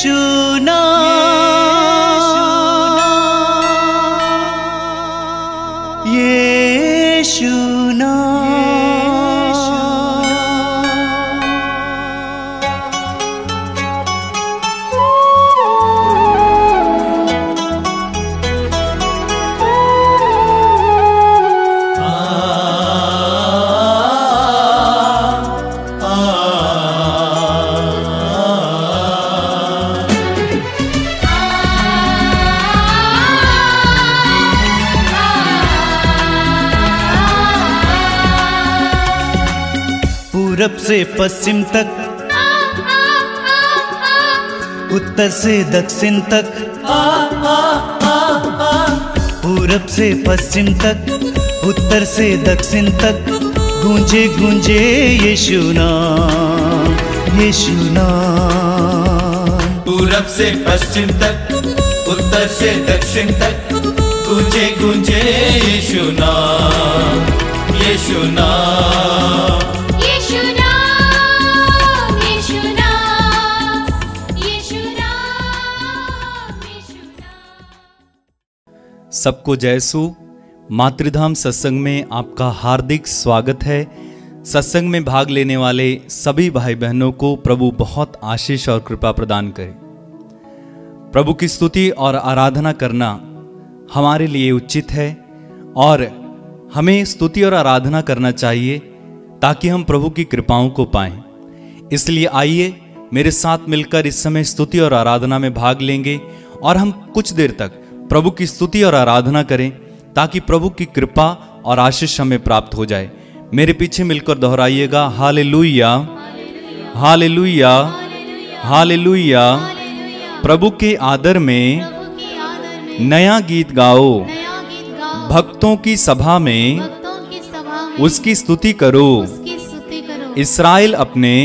यीशु नाम, यीशु पूरब से पश्चिम तक, उत्तर से दक्षिण तक, पूरब से पश्चिम तक, उत्तर से दक्षिण तक, गूंजे गूंजे यीशु नाम, यीशु नाम। पूरब से पश्चिम तक, उत्तर से दक्षिण तक, गूंजे गूंजे यीशु नाम, यीशु नाम। सबको जयसु। मातृधाम सत्संग में आपका हार्दिक स्वागत है। सत्संग में भाग लेने वाले सभी भाई बहनों को प्रभु बहुत आशीष और कृपा प्रदान करे। प्रभु की स्तुति और आराधना करना हमारे लिए उचित है और हमें स्तुति और आराधना करना चाहिए ताकि हम प्रभु की कृपाओं को पाएं। इसलिए आइए मेरे साथ मिलकर इस समय स्तुति और आराधना में भाग लेंगे और हम कुछ देर तक प्रभु की स्तुति और आराधना करें ताकि प्रभु की कृपा और आशीष हमें प्राप्त हो जाए। मेरे पीछे मिलकर दोहराइएगा, हालेलुया, हालेलुया, हालेलुया। प्रभु के आदर में नया गीत गाओ, भक्तों की सभा में उसकी स्तुति करो। इस्राएल अपने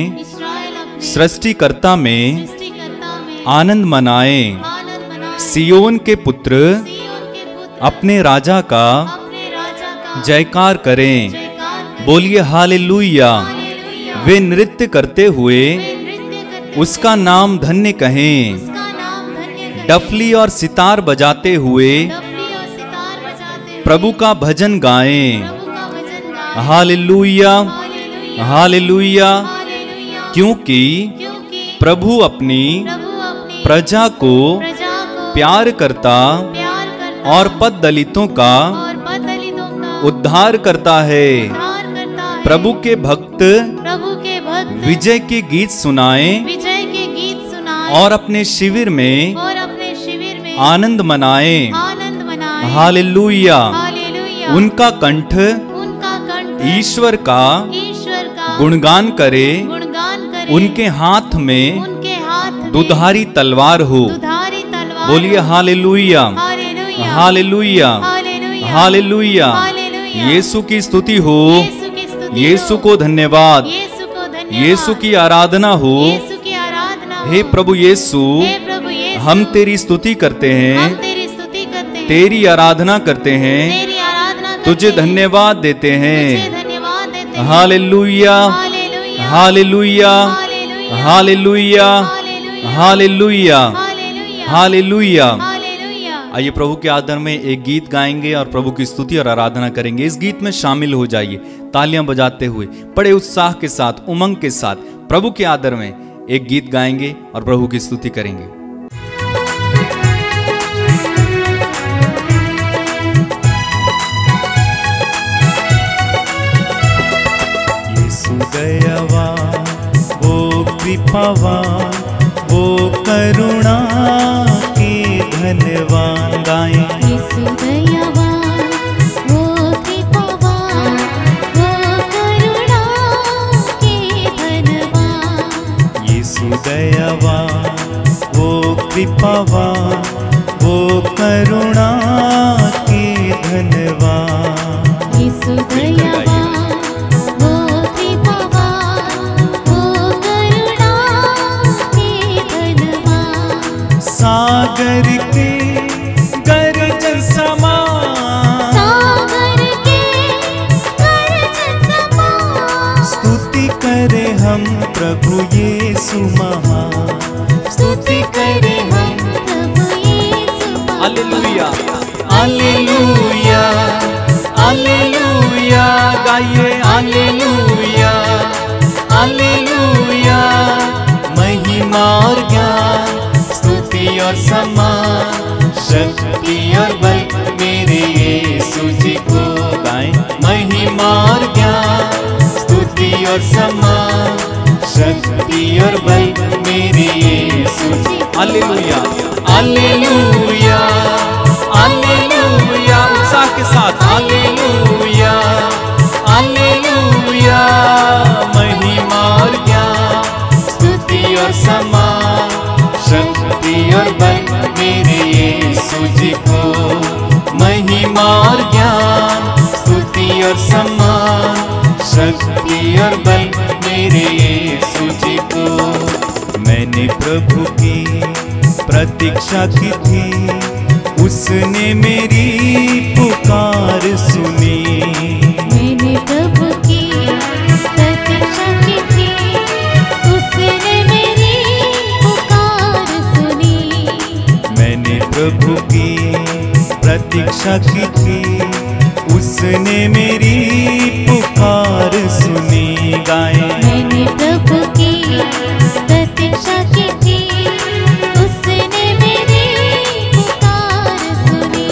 सृष्टिकर्ता में आनंद मनाए। सियोन के पुत्र अपने राजा का जयकार करें। बोलिए हालेलुया। वे नृत्य करते हुए उसका नाम धन्य कहें। डफली और सितार बजाते हुए प्रभु का भजन गाएं। Hallelujah, hallelujah. क्योंकि प्रभु अपनी प्रजा को प्यार करता और पद दलितों का उद्धार करता है। प्रभु के भक्त विजय के गीत सुनाएं और अपने शिविर में आनंद मनाएं। हालेलुया। उनका कंठ ईश्वर का गुणगान करे। उनके हाथ में दुधारी तलवार हो। बोलिए हालेलुया, हालेलुया, हालेलुया। यीशु की स्तुति हो, यीशु को धन्यवाद, यीशु की आराधना हो। हे प्रभु यीशु, हम तेरी स्तुति करते हैं, तेरी आराधना करते हैं, तुझे धन्यवाद देते हैं। Hallelujah, hallelujah, hallelujah, hallelujah, hallelujah. आइए प्रभु के आदर में एक गीत गाएंगे और प्रभु की स्तुति और आराधना करेंगे। इस गीत में शामिल हो जाइए तालियां बजाते हुए, बड़े उत्साह के साथ, उमंग के साथ प्रभु के आदर में एक गीत गाएंगे और प्रभु की स्तुति करेंगे। यीशु दयावान, वो कृपावान, वो करुणा के धनवान। गाएं यीशु दयावान, वो कृपावान, वो करुणा के धनवान। यीशु दयावान, वो कृपावान, वो करुणा के धनवान। यीशु दयावान, वो कृपावान, वो करुणा के धनवान। सागर के गर्जन समान, सागर के गर्जन समान। स्तुति करे हम प्रभु यीशु महान। स्तुति स्तुति करें हम। प्रभु यीशु हालेलुया हालेलुया हालेलुया गाइए हालेलुया हालेलुया। महिमा और ज्ञान स्तुति और सम्मान शक्ति और बल मेरे यीशु जी को गाएं। महिमा और ज्ञान स्तुति और सम्मान शक्ति और बल मेरे यीशु जी। हालेलुया हालेलुया हालेलुया उत्साह के साथ हालेलुया हालेलुया। महिमा और ज्ञान स्तुति और सम्मान शक्ति और बल मेरे यीशु जी को। महिमा और ज्ञान स्तुति और सम्मान शक्ति और बल मेरे यीशु जी को। मैंने प्रभु की प्रतीक्षा की थी, उसने मेरी पुकार सुनी। मैंने प्रभु की प्रतीक्षा की थी, उसने मेरी पुकार सुनी। मैंने प्रभु की प्रतीक्षा की थी, उसने मेरी पुकार सुनी। गाएं मैंने प्रभु की प्रतीक्षा की थी, उसने मेरी पुकार सुनी।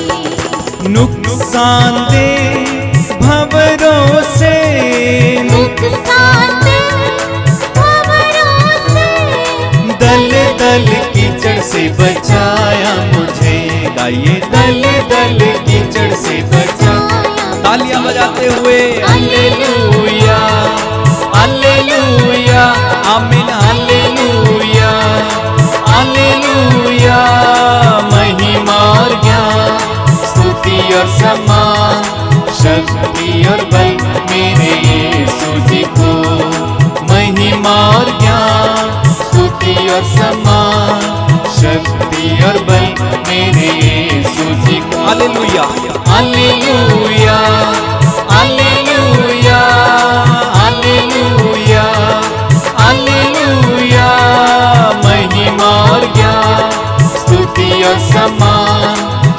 नुकसान दे भंवरों से नुकसान दे खबरों से, दल दल कीचड़ से बचाया मुझे। गाइए दल दल कीचड़ से बचाया। तालियां बजाते हुए हालेलुया हालेलुया आमीन हालेलुया हालेलुया। महिमा और ज्ञान स्तुति और सम्मान शक्ति और बल मेरे यीशु जी को। महिमा और ज्ञान स्तुति और सम्मान शक्ति और बल मेरे यीशु जी को। Hallelujah hallelujah hallelujah hallelujah hallelujah. महिमा और ज्ञान स्तुति और सम्मान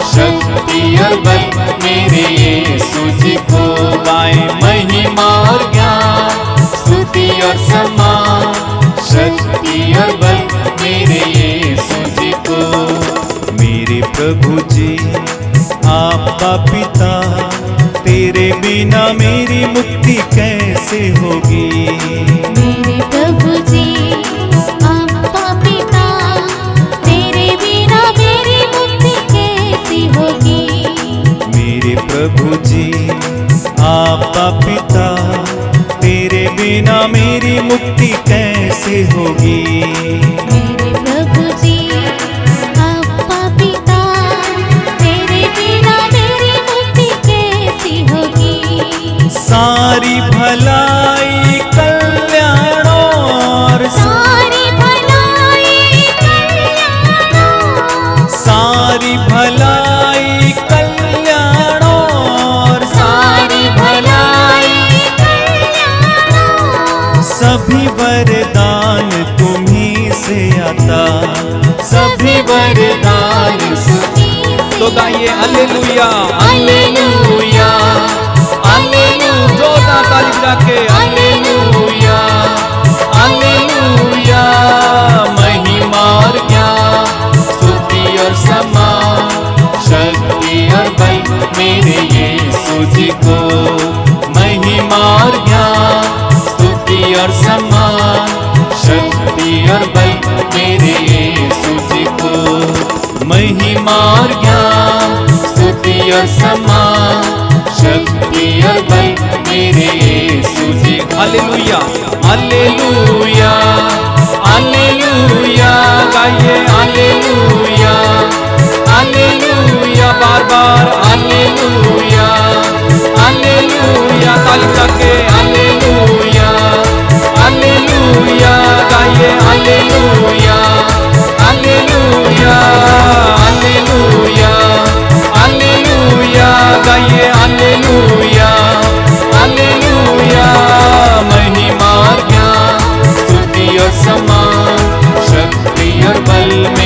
शक्ति और बल मेरे यीशु जी को। गाएं महिमा और ज्ञान स्तुति और सम्मान शक्ति और बल मेरे यीशु जी को। मेरे प्रभु जी आपका पिता, तेरे बिना मेरी मुक्ति कैसे होगी। मेरे प्रभु जी आपका पिता, तेरे बिना मेरी मुक्ति कैसी होगी। मेरे प्रभु जी आपका पिता, तेरे बिना मेरी मुक्ति कैसे होगी। मेरे प्रभु जी आपका पिता, तेरे बिना मेरी मुक्ति कैसी होगी। सारी भलाई कल्याण और सारी भलाई कल्याण, सारी भलाई कल्याण और सारी भलाई कल्याण, सभी वरदान तुम्ही से आता। सभी वरदान तो गाइए हालेलुया हालेलुया हालेलुया। जोरदार ताली बजा के हालेलुया हालेलुया। महिमा और ज्ञान स्तुति और सम्मान शक्ति और बल मेरे यीशु जी को। महिमा और ज्ञान स्तुति और सम्मान शक्ति और बल मेरे यीशु जी को। महिमा और ज्ञान स्तुति और सम्मान शक्ति और बल मेरे यीशु जी को। Hallelujah hallelujah hallelujah. गाइए हालेलुया हालेलुया बार बार हालेलुया हालेलुया। ताली बजा के हालेलुया हालेलुया। गाइए हालेलुया हालेलुया हालेलुया हालेलुया। गाइए हालेलुया हालेलुया। महिमा और ज्ञान स्तुति और सम्मान शक्ति और बल में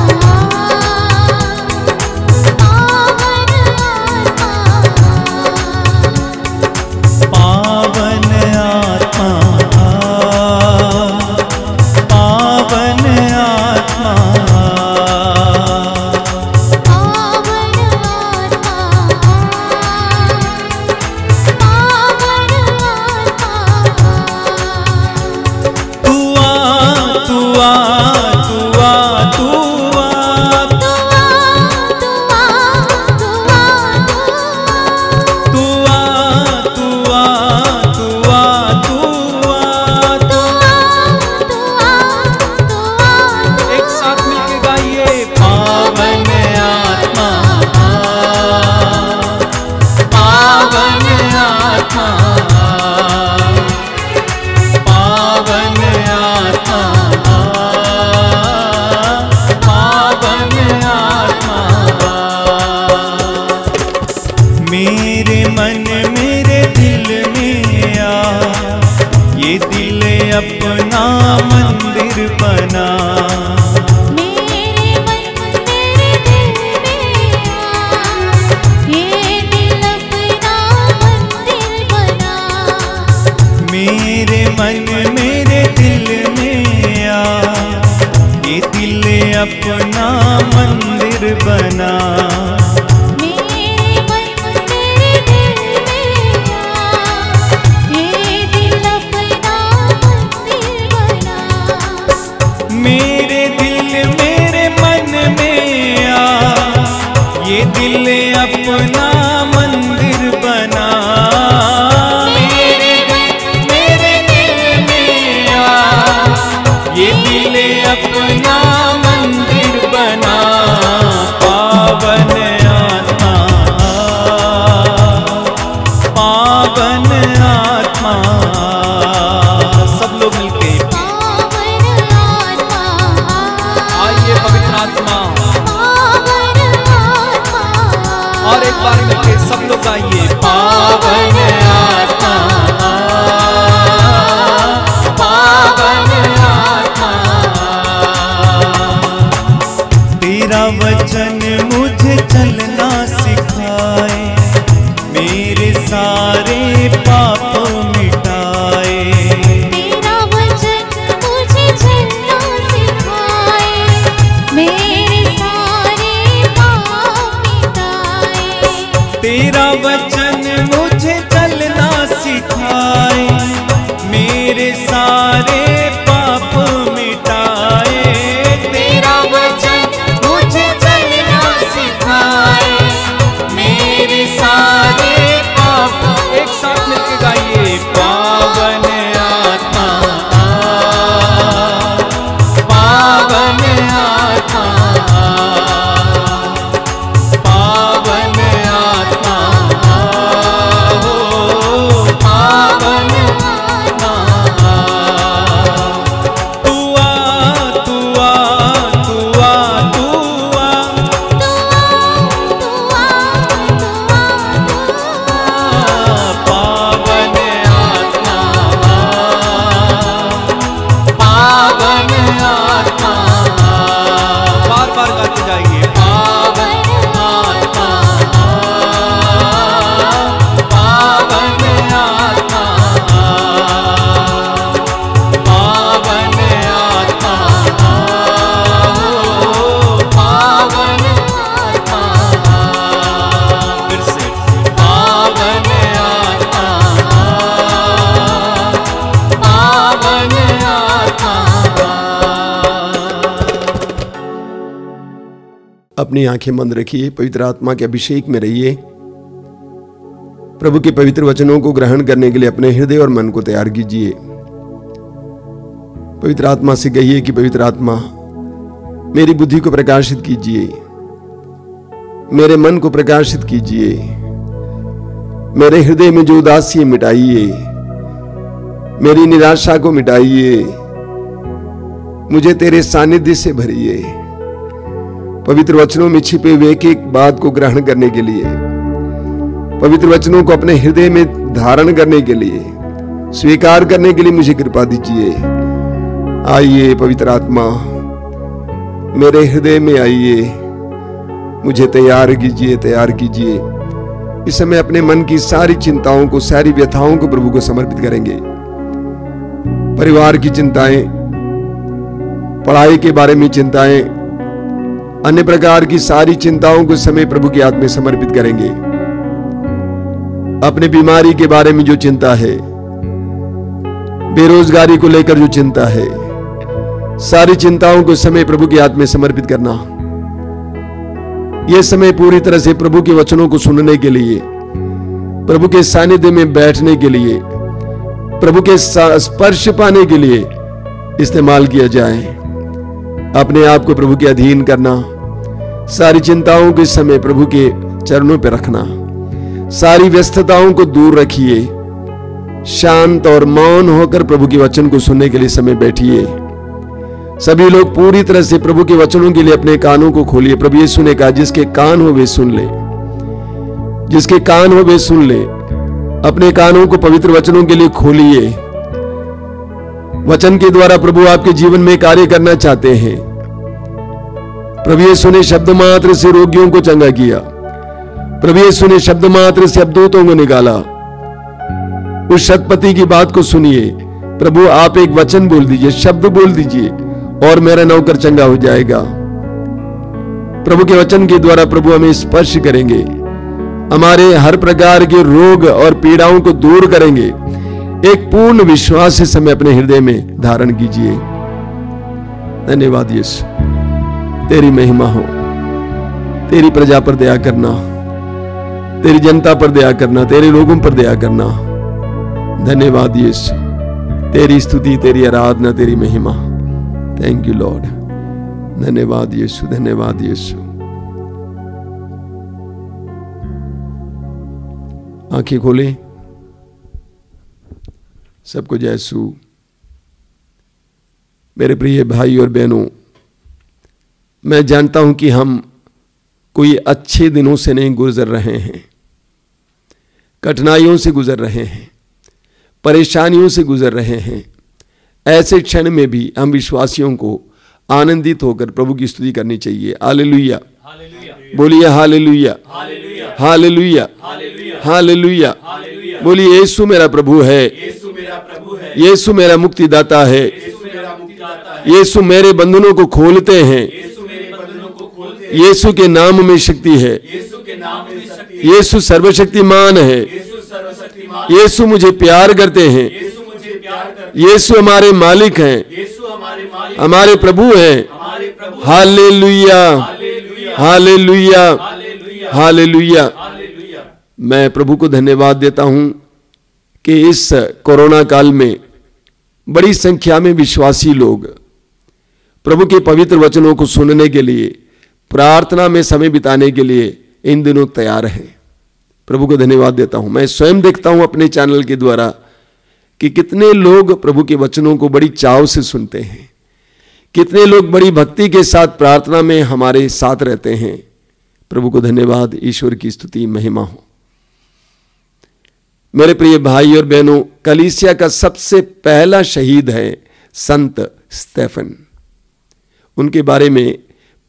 मंदिर बना। मेरे मन तेरे दिल में आ, ये दिल अपना मंदिर बना। मेरे दिल मेरे मन में आ, ये दिल अपना मंदिर बना। मेरे दिल में आ, ये दिल अपना मंदिर बना। पावन आत्मा, पावन आत्मा, सब लोग मिलके पावन आत्मा, आइए पवित्र आत्मा। पावन आत्मा, और एक बार मिलके सब लोग आइए। पावन आत्मा, पावन आत्मा, तेरा वचन मुझे चलना सिखाए, मेरे सारे पाप मिटाए। तेरा वचन मुझे चलना सिखाए, मेरे सारे पाप मिटाए। तेरा वचन मुझे चलना सिखाए, मेरे सारे पाप मिटाए। तेरा वचन मुझे चलना सिखाए, मेरे सारे पाप। एक साथ मिलके गाइए। पावन आत्मा, पावन आत्मा, पावन आत्मा, हो पावन आत्मा। तू आ, तू आ, तू आ, तू आ, पावन आत्मा, पावन आत्मा। बार बार गाते जाइए। पावन आत्मा, पावन आत्मा, पावन आत्मा, हो पावन आत्मा। फिर से पावन आत्मा, पावन आत्मा। अपनी आंखें बंद रखिए, पवित्र आत्मा के अभिषेक में रहिए। प्रभु के पवित्र वचनों को ग्रहण करने के लिए अपने हृदय और मन को तैयार कीजिए। पवित्र आत्मा से कहिए कि पवित्र आत्मा मेरी बुद्धि को प्रकाशित कीजिए, मेरे मन को प्रकाशित कीजिए, मेरे हृदय में जो उदासी है मिटाइए, मेरी निराशा को मिटाइए, मुझे तेरे सानिध्य से भरिए। पवित्र वचनों में छिपे हुए एक एक बात को ग्रहण करने के लिए, पवित्र वचनों को अपने हृदय में धारण करने के लिए, स्वीकार करने के लिए मुझे कृपा दीजिए। आइए पवित्र आत्मा, मेरे हृदय में आइए, मुझे तैयार कीजिए, तैयार कीजिए। इस समय अपने मन की सारी चिंताओं को, सारी व्यथाओं को प्रभु को समर्पित करेंगे। परिवार की चिंताएं, पढ़ाई के बारे में चिंताएं, अन्य प्रकार की सारी चिंताओं को समय प्रभु के हाथ में समर्पित करेंगे। अपने बीमारी के बारे में जो चिंता है, बेरोजगारी को लेकर जो चिंता है, सारी चिंताओं को समय प्रभु के हाथ में समर्पित करना। यह समय पूरी तरह से प्रभु के वचनों को सुनने के लिए, प्रभु के सानिध्य में बैठने के लिए, प्रभु के स्पर्श पाने के लिए इस्तेमाल किया जाए। अपने आप को प्रभु के अधीन करना, सारी चिंताओं के समय प्रभु के चरणों पर रखना, सारी व्यस्तताओं को दूर रखिए, शांत और मौन होकर प्रभु के वचन को सुनने के लिए समय बैठिए। सभी लोग पूरी तरह से प्रभु के वचनों के लिए अपने कानों को खोलिए। प्रभु यीशु ने कहा, जिसके कान हो वे सुन ले, जिसके कान हो वे सुन ले। अपने कानों को पवित्र वचनों के लिए खोलिए। वचन के द्वारा प्रभु आपके जीवन में कार्य करना चाहते हैं। प्रभु यीशु ने शब्द मात्र से रोगियों को चंगा किया। प्रभु यीशु ने शब्द मात्र से अबदूतों को निकाला। उस शतपति की बात को सुनिए। प्रभु आप एक वचन बोल दीजिए, शब्द बोल दीजिए और मेरा नौकर चंगा हो जाएगा। प्रभु के वचन के द्वारा प्रभु हमें स्पर्श करेंगे, हमारे हर प्रकार के रोग और पीड़ाओं को दूर करेंगे। एक पूर्ण विश्वास से समय अपने हृदय में धारण कीजिए। धन्यवाद यीशु, तेरी महिमा हो, तेरी प्रजा पर दया करना, तेरी जनता पर दया करना, तेरे लोगों पर दया करना। धन्यवाद यीशु, तेरी स्तुति, तेरी आराधना, तेरी महिमा। Thank you Lord. धन्यवाद यीशु, धन्यवाद यीशु। आंखें खोलें, सबको जय यीशु। मेरे प्रिय भाई और बहनों, मैं जानता हूं कि हम कोई अच्छे दिनों से नहीं गुजर रहे हैं, कठिनाइयों से गुजर रहे हैं, परेशानियों से गुजर रहे हैं। ऐसे क्षण में भी हम विश्वासियों को आनंदित होकर प्रभु की स्तुति करनी चाहिए। हालेलुया, बोलिए हालेलुया, हालेलुया, हालेलुया। बोलिए यीशु मेरा प्रभु है, यीशु मेरा मुक्तिदाता है, यीशु मेरे बंधनों को खोलते हैं, यीशु के नाम में शक्ति है, यीशु सर्वशक्तिमान है, यीशु मुझे प्यार करते हैं, यीशु हमारे मालिक हैं, हमारे प्रभु हैं। Hallelujah, hallelujah, hallelujah. मैं प्रभु को धन्यवाद देता हूं कि इस कोरोना काल में बड़ी संख्या में विश्वासी लोग प्रभु के पवित्र वचनों को सुनने के लिए, प्रार्थना में समय बिताने के लिए इन दिनों तैयार हैं। प्रभु को धन्यवाद देता हूं। मैं स्वयं देखता हूं अपने चैनल के द्वारा कि कितने लोग प्रभु के वचनों को बड़ी चाव से सुनते हैं, कितने लोग बड़ी भक्ति के साथ प्रार्थना में हमारे साथ रहते हैं। प्रभु को धन्यवाद, ईश्वर की स्तुति महिमा हो। मेरे प्रिय भाई और बहनों, कलीसिया का सबसे पहला शहीद है संत स्तेफन। उनके बारे में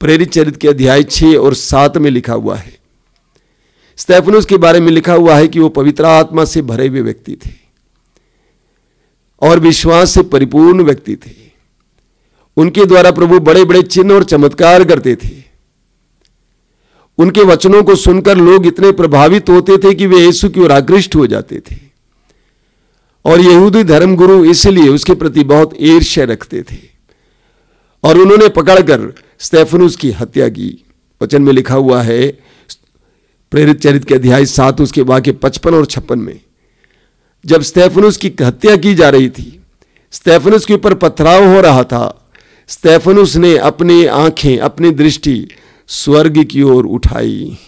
प्रेरित चरित्र के अध्याय 6 और 7 में लिखा हुआ है। स्तेफनुस के बारे में लिखा हुआ है कि वो पवित्र आत्मा से भरे हुए व्यक्ति थे और विश्वास से परिपूर्ण व्यक्ति थे। उनके द्वारा प्रभु बड़े बड़े चिन्ह और चमत्कार करते थे। उनके वचनों को सुनकर लोग इतने प्रभावित होते थे कि वे यीशु की ओर आकृष्ट हो जाते थे और यहूदी धर्मगुरु इसलिए उसके प्रति बहुत ईर्ष्या रखते थे और उन्होंने पकड़कर स्तेफनुस की हत्या की। वचन में लिखा हुआ है प्रेरित चरित्र के अध्याय 7 उसके वाक्य 55 और 56 में, जब स्तेफनुस की हत्या की जा रही थी, स्तेफनुस के ऊपर पथराव हो रहा था, स्तेफनुस ने अपनी आंखें, अपनी दृष्टि स्वर्ग की ओर उठाई।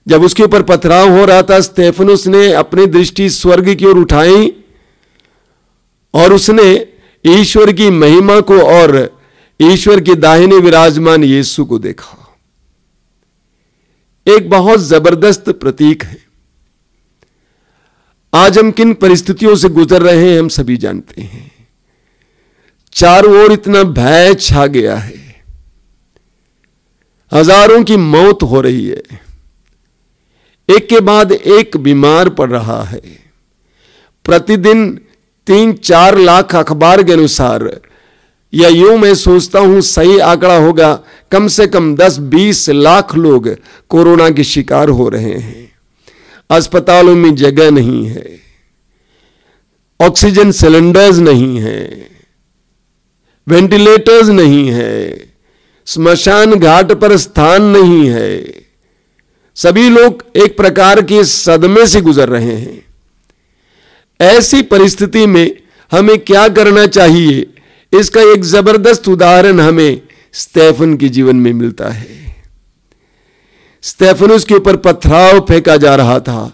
जब उसके ऊपर पथराव हो रहा था, स्तेफनुस ने अपनी दृष्टि स्वर्ग की ओर उठाई और उसने ईश्वर की महिमा को और ईश्वर के दाहिने विराजमान यीशु को देखा। एक बहुत जबरदस्त प्रतीक है। आज हम किन परिस्थितियों से गुजर रहे हैं हम सभी जानते हैं। चारों ओर इतना भय छा गया है, हजारों की मौत हो रही है, एक के बाद एक बीमार पड़ रहा है। प्रतिदिन 3-4 लाख अखबार के अनुसार, या यूं मैं सोचता हूं सही आंकड़ा होगा, कम से कम 10-20 लाख लोग कोरोना के शिकार हो रहे हैं। अस्पतालों में जगह नहीं है, ऑक्सीजन सिलेंडर्स नहीं है, वेंटिलेटर्स नहीं है, स्मशान घाट पर स्थान नहीं है। सभी लोग एक प्रकार के सदमे से गुजर रहे हैं। ऐसी परिस्थिति में हमें क्या करना चाहिए, इसका एक जबरदस्त उदाहरण हमें स्तेफन के जीवन में मिलता है। स्तेफनुस के ऊपर पथराव फेंका जा रहा था,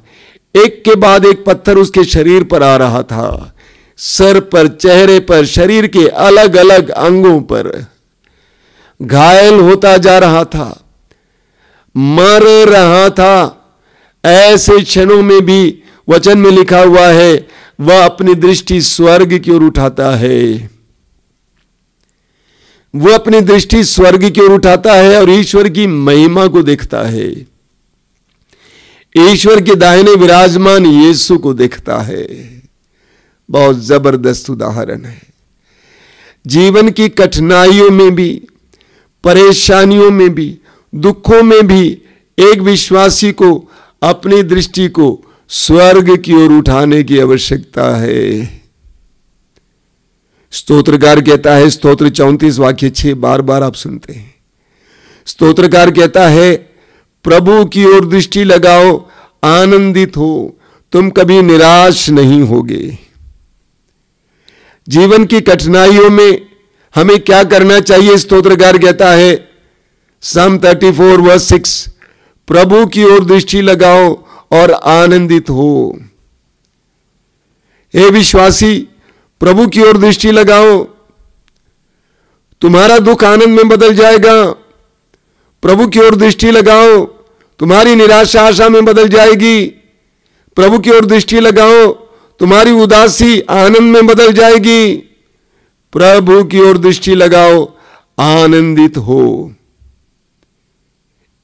एक के बाद एक पत्थर उसके शरीर पर आ रहा था, सर पर, चेहरे पर, शरीर के अलग अलग अंगों पर। घायल होता जा रहा था, मर रहा था। ऐसे क्षणों में भी वचन में लिखा हुआ है वह अपनी दृष्टि स्वर्ग की ओर उठाता है। वो अपनी दृष्टि स्वर्ग की ओर उठाता है और ईश्वर की महिमा को देखता है, ईश्वर के दाहिने विराजमान यीशु को देखता है। बहुत जबरदस्त उदाहरण है। जीवन की कठिनाइयों में भी परेशानियों में भी, दुखों में भी एक विश्वासी को अपनी दृष्टि को स्वर्ग की ओर उठाने की आवश्यकता है। स्तोत्रकार कहता है, स्तोत्र 34 वाक्य 6 बार बार आप सुनते हैं। स्तोत्रकार कहता है, प्रभु की ओर दृष्टि लगाओ, आनंदित हो, तुम कभी निराश नहीं होगे। जीवन की कठिनाइयों में हमें क्या करना चाहिए? स्तोत्रकार कहता है Psalm 34 वर्स 6, प्रभु की ओर दृष्टि लगाओ और आनंदित हो। हे विश्वासी, प्रभु की ओर दृष्टि लगाओ, तुम्हारा दुख आनंद में बदल जाएगा। प्रभु की ओर दृष्टि लगाओ, तुम्हारी निराशा आशा में बदल जाएगी। प्रभु की ओर दृष्टि लगाओ, तुम्हारी उदासी आनंद में बदल जाएगी। प्रभु की ओर दृष्टि लगाओ, आनंदित हो।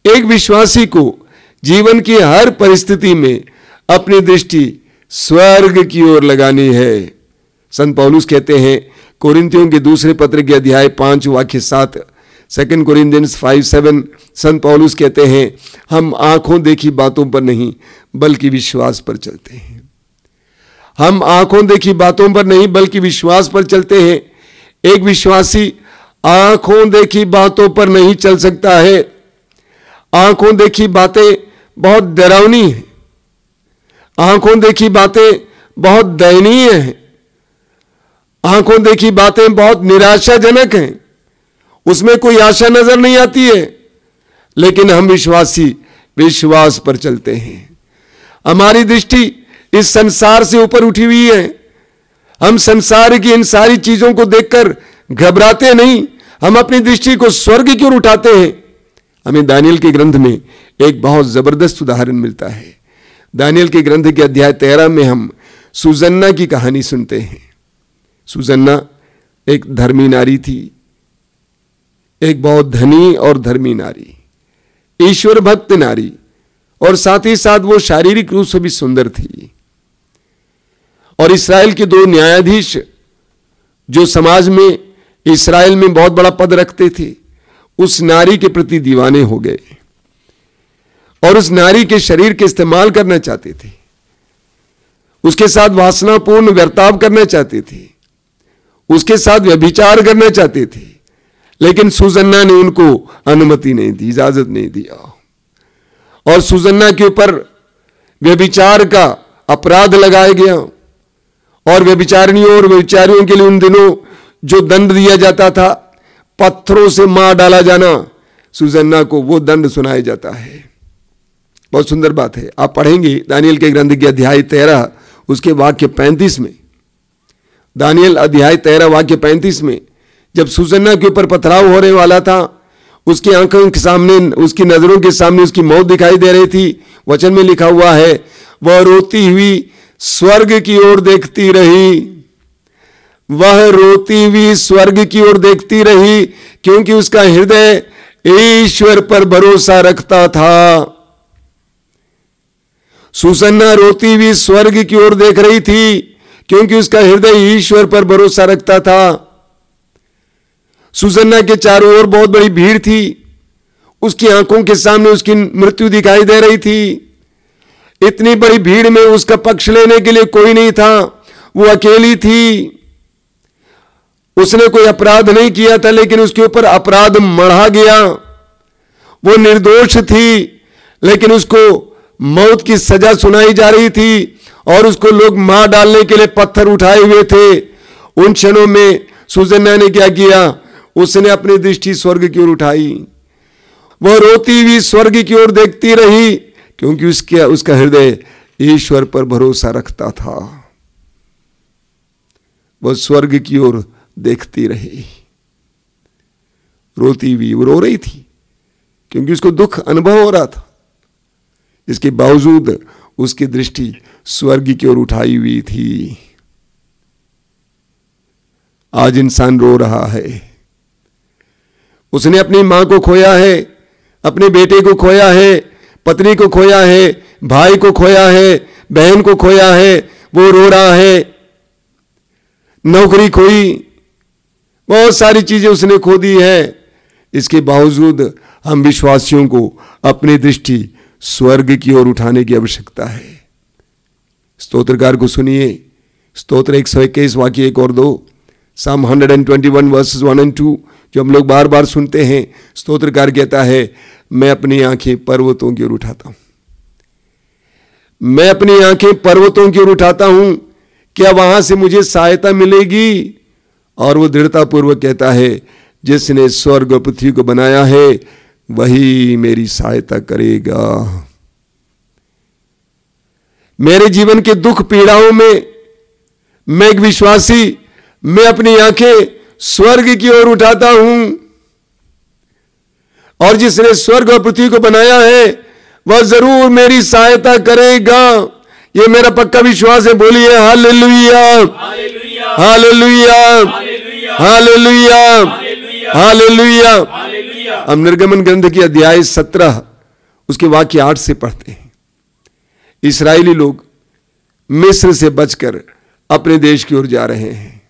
एक विश्वासी को जीवन की हर परिस्थिति में अपनी दृष्टि स्वर्ग की ओर लगानी है। संत पौलुस कहते हैं कोरिन्थियों के दूसरे पत्र के अध्याय 5 वाक्य 7, 2 कोरिन्थियंस 5:7, संत पौलुस कहते हैं, हम आंखों देखी बातों पर नहीं बल्कि विश्वास पर चलते हैं। हम आंखों देखी बातों पर नहीं बल्कि विश्वास पर चलते हैं। एक विश्वासी आंखों देखी बातों पर नहीं चल सकता है। आंखों देखी बातें बहुत डरावनी हैं। आंखों देखी बातें बहुत दयनीय हैं। आंखों देखी बातें बहुत निराशाजनक हैं। उसमें कोई आशा नजर नहीं आती है। लेकिन हम विश्वासी विश्वास पर चलते हैं। हमारी दृष्टि इस संसार से ऊपर उठी हुई है। हम संसार की इन सारी चीजों को देखकर घबराते नहीं, हम अपनी दृष्टि को स्वर्ग की ओर उठाते हैं। हमें दानियल के ग्रंथ में एक बहुत जबरदस्त उदाहरण मिलता है। दानियल के ग्रंथ के अध्याय 13 में हम सुजन्ना की कहानी सुनते हैं। सुजन्ना एक धर्मी नारी थी, एक बहुत धनी और धर्मी नारी, ईश्वर भक्त नारी, और साथ ही साथ वो शारीरिक रूप से भी सुंदर थी। और इस्राएल के 2 न्यायाधीश जो समाज में इस्राएल में बहुत बड़ा पद रखते थे, उस नारी के प्रति दीवाने हो गए और उस नारी के शरीर के इस्तेमाल करना चाहते थे। उसके साथ वासनापूर्ण व्यर्ताव करना चाहते थे, उसके साथ व्यभिचार करना चाहते थे। लेकिन सुजन्ना ने उनको अनुमति नहीं दी, इजाजत नहीं दिया। और सुजन्ना के ऊपर व्यभिचार का अपराध लगाया गया। और व्यभिचारिणियों और व्यभिचारियों के लिए उन दिनों जो दंड दिया जाता था, पत्थरों से मार डाला जाना, सुजन्ना को वो दंड सुनाया जाता है। बहुत सुंदर बात है। आप पढ़ेंगे दानियल के ग्रंथ के अध्याय 13 उसके वाक्य 35 में, दानियल अध्याय 13 वाक्य 35 में, जब सुजन्ना के ऊपर पथराव होने वाला था, उसकी आंखों के सामने, उसकी नजरों के सामने उसकी मौत दिखाई दे रही थी। वचन में लिखा हुआ है, वह रोती हुई स्वर्ग की ओर देखती रही। वह रोती हुई स्वर्ग की ओर देखती रही क्योंकि उसका हृदय ईश्वर पर भरोसा रखता था। सुसन्ना रोती हुई स्वर्ग की ओर देख रही थी क्योंकि उसका हृदय ईश्वर पर भरोसा रखता था। सुसन्ना के चारों ओर बहुत बड़ी भीड़ थी। उसकी आंखों के सामने उसकी मृत्यु दिखाई दे रही थी। इतनी बड़ी भीड़ में उसका पक्ष लेने के लिए कोई नहीं था। वो अकेली थी। उसने कोई अपराध नहीं किया था, लेकिन उसके ऊपर अपराध मढ़ा गया। वो निर्दोष थी, लेकिन उसको मौत की सजा सुनाई जा रही थी और उसको लोग मार डालने के लिए पत्थर उठाए हुए थे। उन क्षणों में सुजन्ना ने क्या किया? उसने अपनी दृष्टि स्वर्ग की ओर उठाई। वह रोती हुई स्वर्ग की ओर देखती रही क्योंकि उसका हृदय ईश्वर पर भरोसा रखता था। वह स्वर्ग की ओर देखती रही, रोती हुई। वो रो रही थी क्योंकि उसको दुख अनुभव हो रहा था। इसके बावजूद उसकी दृष्टि स्वर्ग की ओर उठाई हुई थी। आज इंसान रो रहा है। उसने अपनी मां को खोया है, अपने बेटे को खोया है, पत्नी को खोया है, भाई को खोया है, बहन को खोया है। वो रो रहा है। नौकरी खोई, बहुत सारी चीजें उसने खो दी है। इसके बावजूद हम विश्वासियों को अपनी दृष्टि स्वर्ग की ओर उठाने की आवश्यकता है। स्तोत्रकार को सुनिए, स्तोत्र 121 वाक्य 1 और 2, Psalm 121 वर्सेस 1 और 2, जो हम लोग बार बार सुनते हैं। स्तोत्रकार कहता है, मैं अपनी आंखें पर्वतों की ओर उठाता हूं, मैं अपनी आंखें पर्वतों की ओर उठाता हूं, क्या वहां से मुझे सहायता मिलेगी? और वो दृढ़तापूर्वक कहता है, जिसने स्वर्ग और पृथ्वी को बनाया है वही मेरी सहायता करेगा। मेरे जीवन के दुख पीड़ाओं में मैं एक विश्वासी, मैं अपनी आंखें स्वर्ग की ओर उठाता हूं, और जिसने स्वर्ग और पृथ्वी को बनाया है वह जरूर मेरी सहायता करेगा। ये मेरा पक्का विश्वास है। बोलिए हालेलुया, हालेलुया, हालेलुया, हालेलुया। हम निर्गमन ग्रंथ की अध्याय 17 उसके वाक्य 8 से पढ़ते हैं। इस्राएली लोग मिस्र से बचकर अपने देश की ओर जा रहे हैं।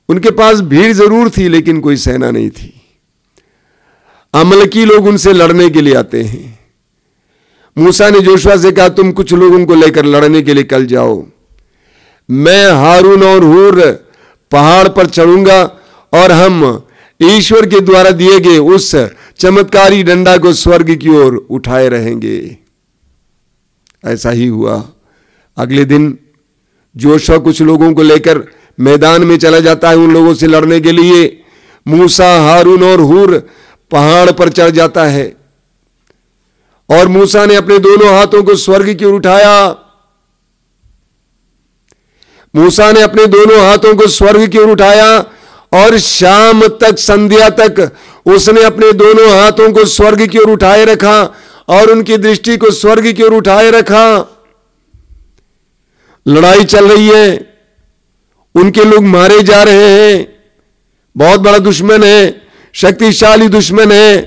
उनके पास भीड़ जरूर थी लेकिन कोई सेना नहीं थी। अमलकी लोग उनसे लड़ने के लिए आते हैं। मूसा ने जोशुआ से कहा, तुम कुछ लोगों को लेकर लड़ने के लिए कल जाओ, मैं हारून और हूर पहाड़ पर चढ़ूंगा और हम ईश्वर के द्वारा दिए गए उस चमत्कारी डंडा को स्वर्ग की ओर उठाए रहेंगे। ऐसा ही हुआ। अगले दिन जोशुआ कुछ लोगों को लेकर मैदान में चला जाता है उन लोगों से लड़ने के लिए। मूसा, हारून और हूर पहाड़ पर चढ़ जाता है और मूसा ने अपने दोनों हाथों को स्वर्ग की ओर उठाया। मूसा ने अपने दोनों हाथों को स्वर्ग की ओर उठाया और शाम तक, संध्या तक उसने अपने दोनों हाथों को स्वर्ग की ओर उठाए रखा और उनकी दृष्टि को स्वर्ग की ओर उठाए रखा। लड़ाई चल रही है, उनके लोग मारे जा रहे हैं। बहुत बड़ा दुश्मन है, शक्तिशाली दुश्मन है।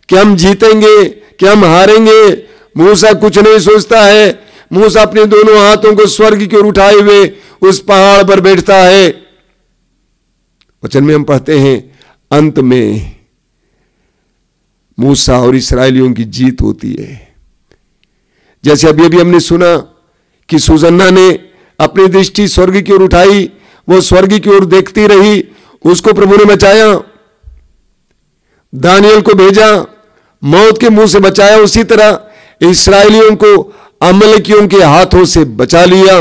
कि हम जीतेंगे, कि हम हारेंगे, मूसा कुछ नहीं सोचता है। मूसा अपने दोनों हाथों को स्वर्ग की ओर उठाए हुए उस पहाड़ पर बैठता है। वचन में हम पढ़ते हैं, अंत में मूसा और इस्राएलियों की जीत होती है। जैसे अभी अभी हमने सुना कि सुसन्ना ने अपनी दृष्टि स्वर्ग की ओर उठाई, वो स्वर्ग की ओर देखती रही, उसको प्रभु ने बचाया। दानियल को भेजा, मौत के मुंह से बचाया। उसी तरह इस्राएलियों को अमलेकियों के हाथों से बचा लिया,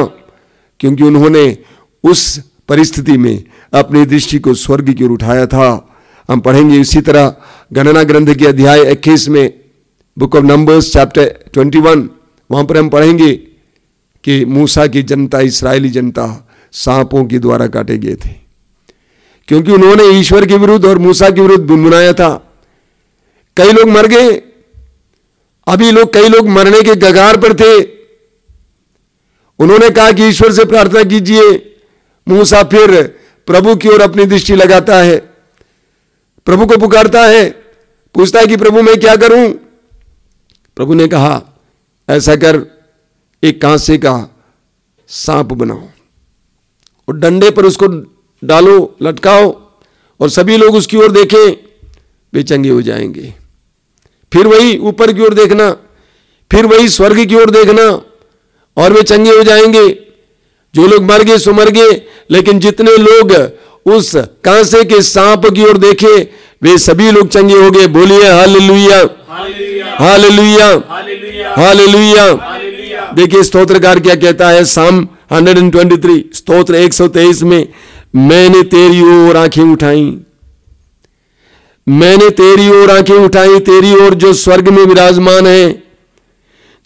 क्योंकि उन्होंने उस परिस्थिति में अपनी दृष्टि को स्वर्ग की ओर उठाया था। हम पढ़ेंगे इसी तरह गणना ग्रंथ के अध्याय 21 में, बुक ऑफ नंबर्स चैप्टर 21, वहां पर हम पढ़ेंगे कि मूसा की जनता, इस्राएली जनता सांपों के द्वारा काटे गए थे, क्योंकि उन्होंने ईश्वर के विरुद्ध और मूसा के विरुद्ध बुनबुनाया था। कई लोग मर गए, अभी कई लोग मरने के कगार पर थे। उन्होंने कहा कि ईश्वर से प्रार्थना कीजिए। मूसा फिर प्रभु की ओर अपनी दृष्टि लगाता है, प्रभु को पुकारता है, पूछता है कि प्रभु मैं क्या करूं? प्रभु ने कहा, ऐसा कर, एक कांसे का सांप बनाओ और डंडे पर उसको डालो, लटकाओ, और सभी लोग उसकी ओर देखें, वे चंगे हो जाएंगे। फिर वही ऊपर की ओर देखना, फिर वही स्वर्ग की ओर देखना, और वे चंगे हो जाएंगे। जो लोग मर गए सो मर गए, लेकिन जितने लोग उस कांसे के सांप की ओर देखे वे सभी लोग चंगे हो गए। बोलिए हालेलुया, हालेलुया, हालेलुया। देखिए स्तोत्रकार क्या कहता है, साम 123 स्तोत्र 123 में, मैंने तेरी ओर आंखें उठाई, मैंने तेरी ओर आंखें उठाई, तेरी ओर जो स्वर्ग में विराजमान है।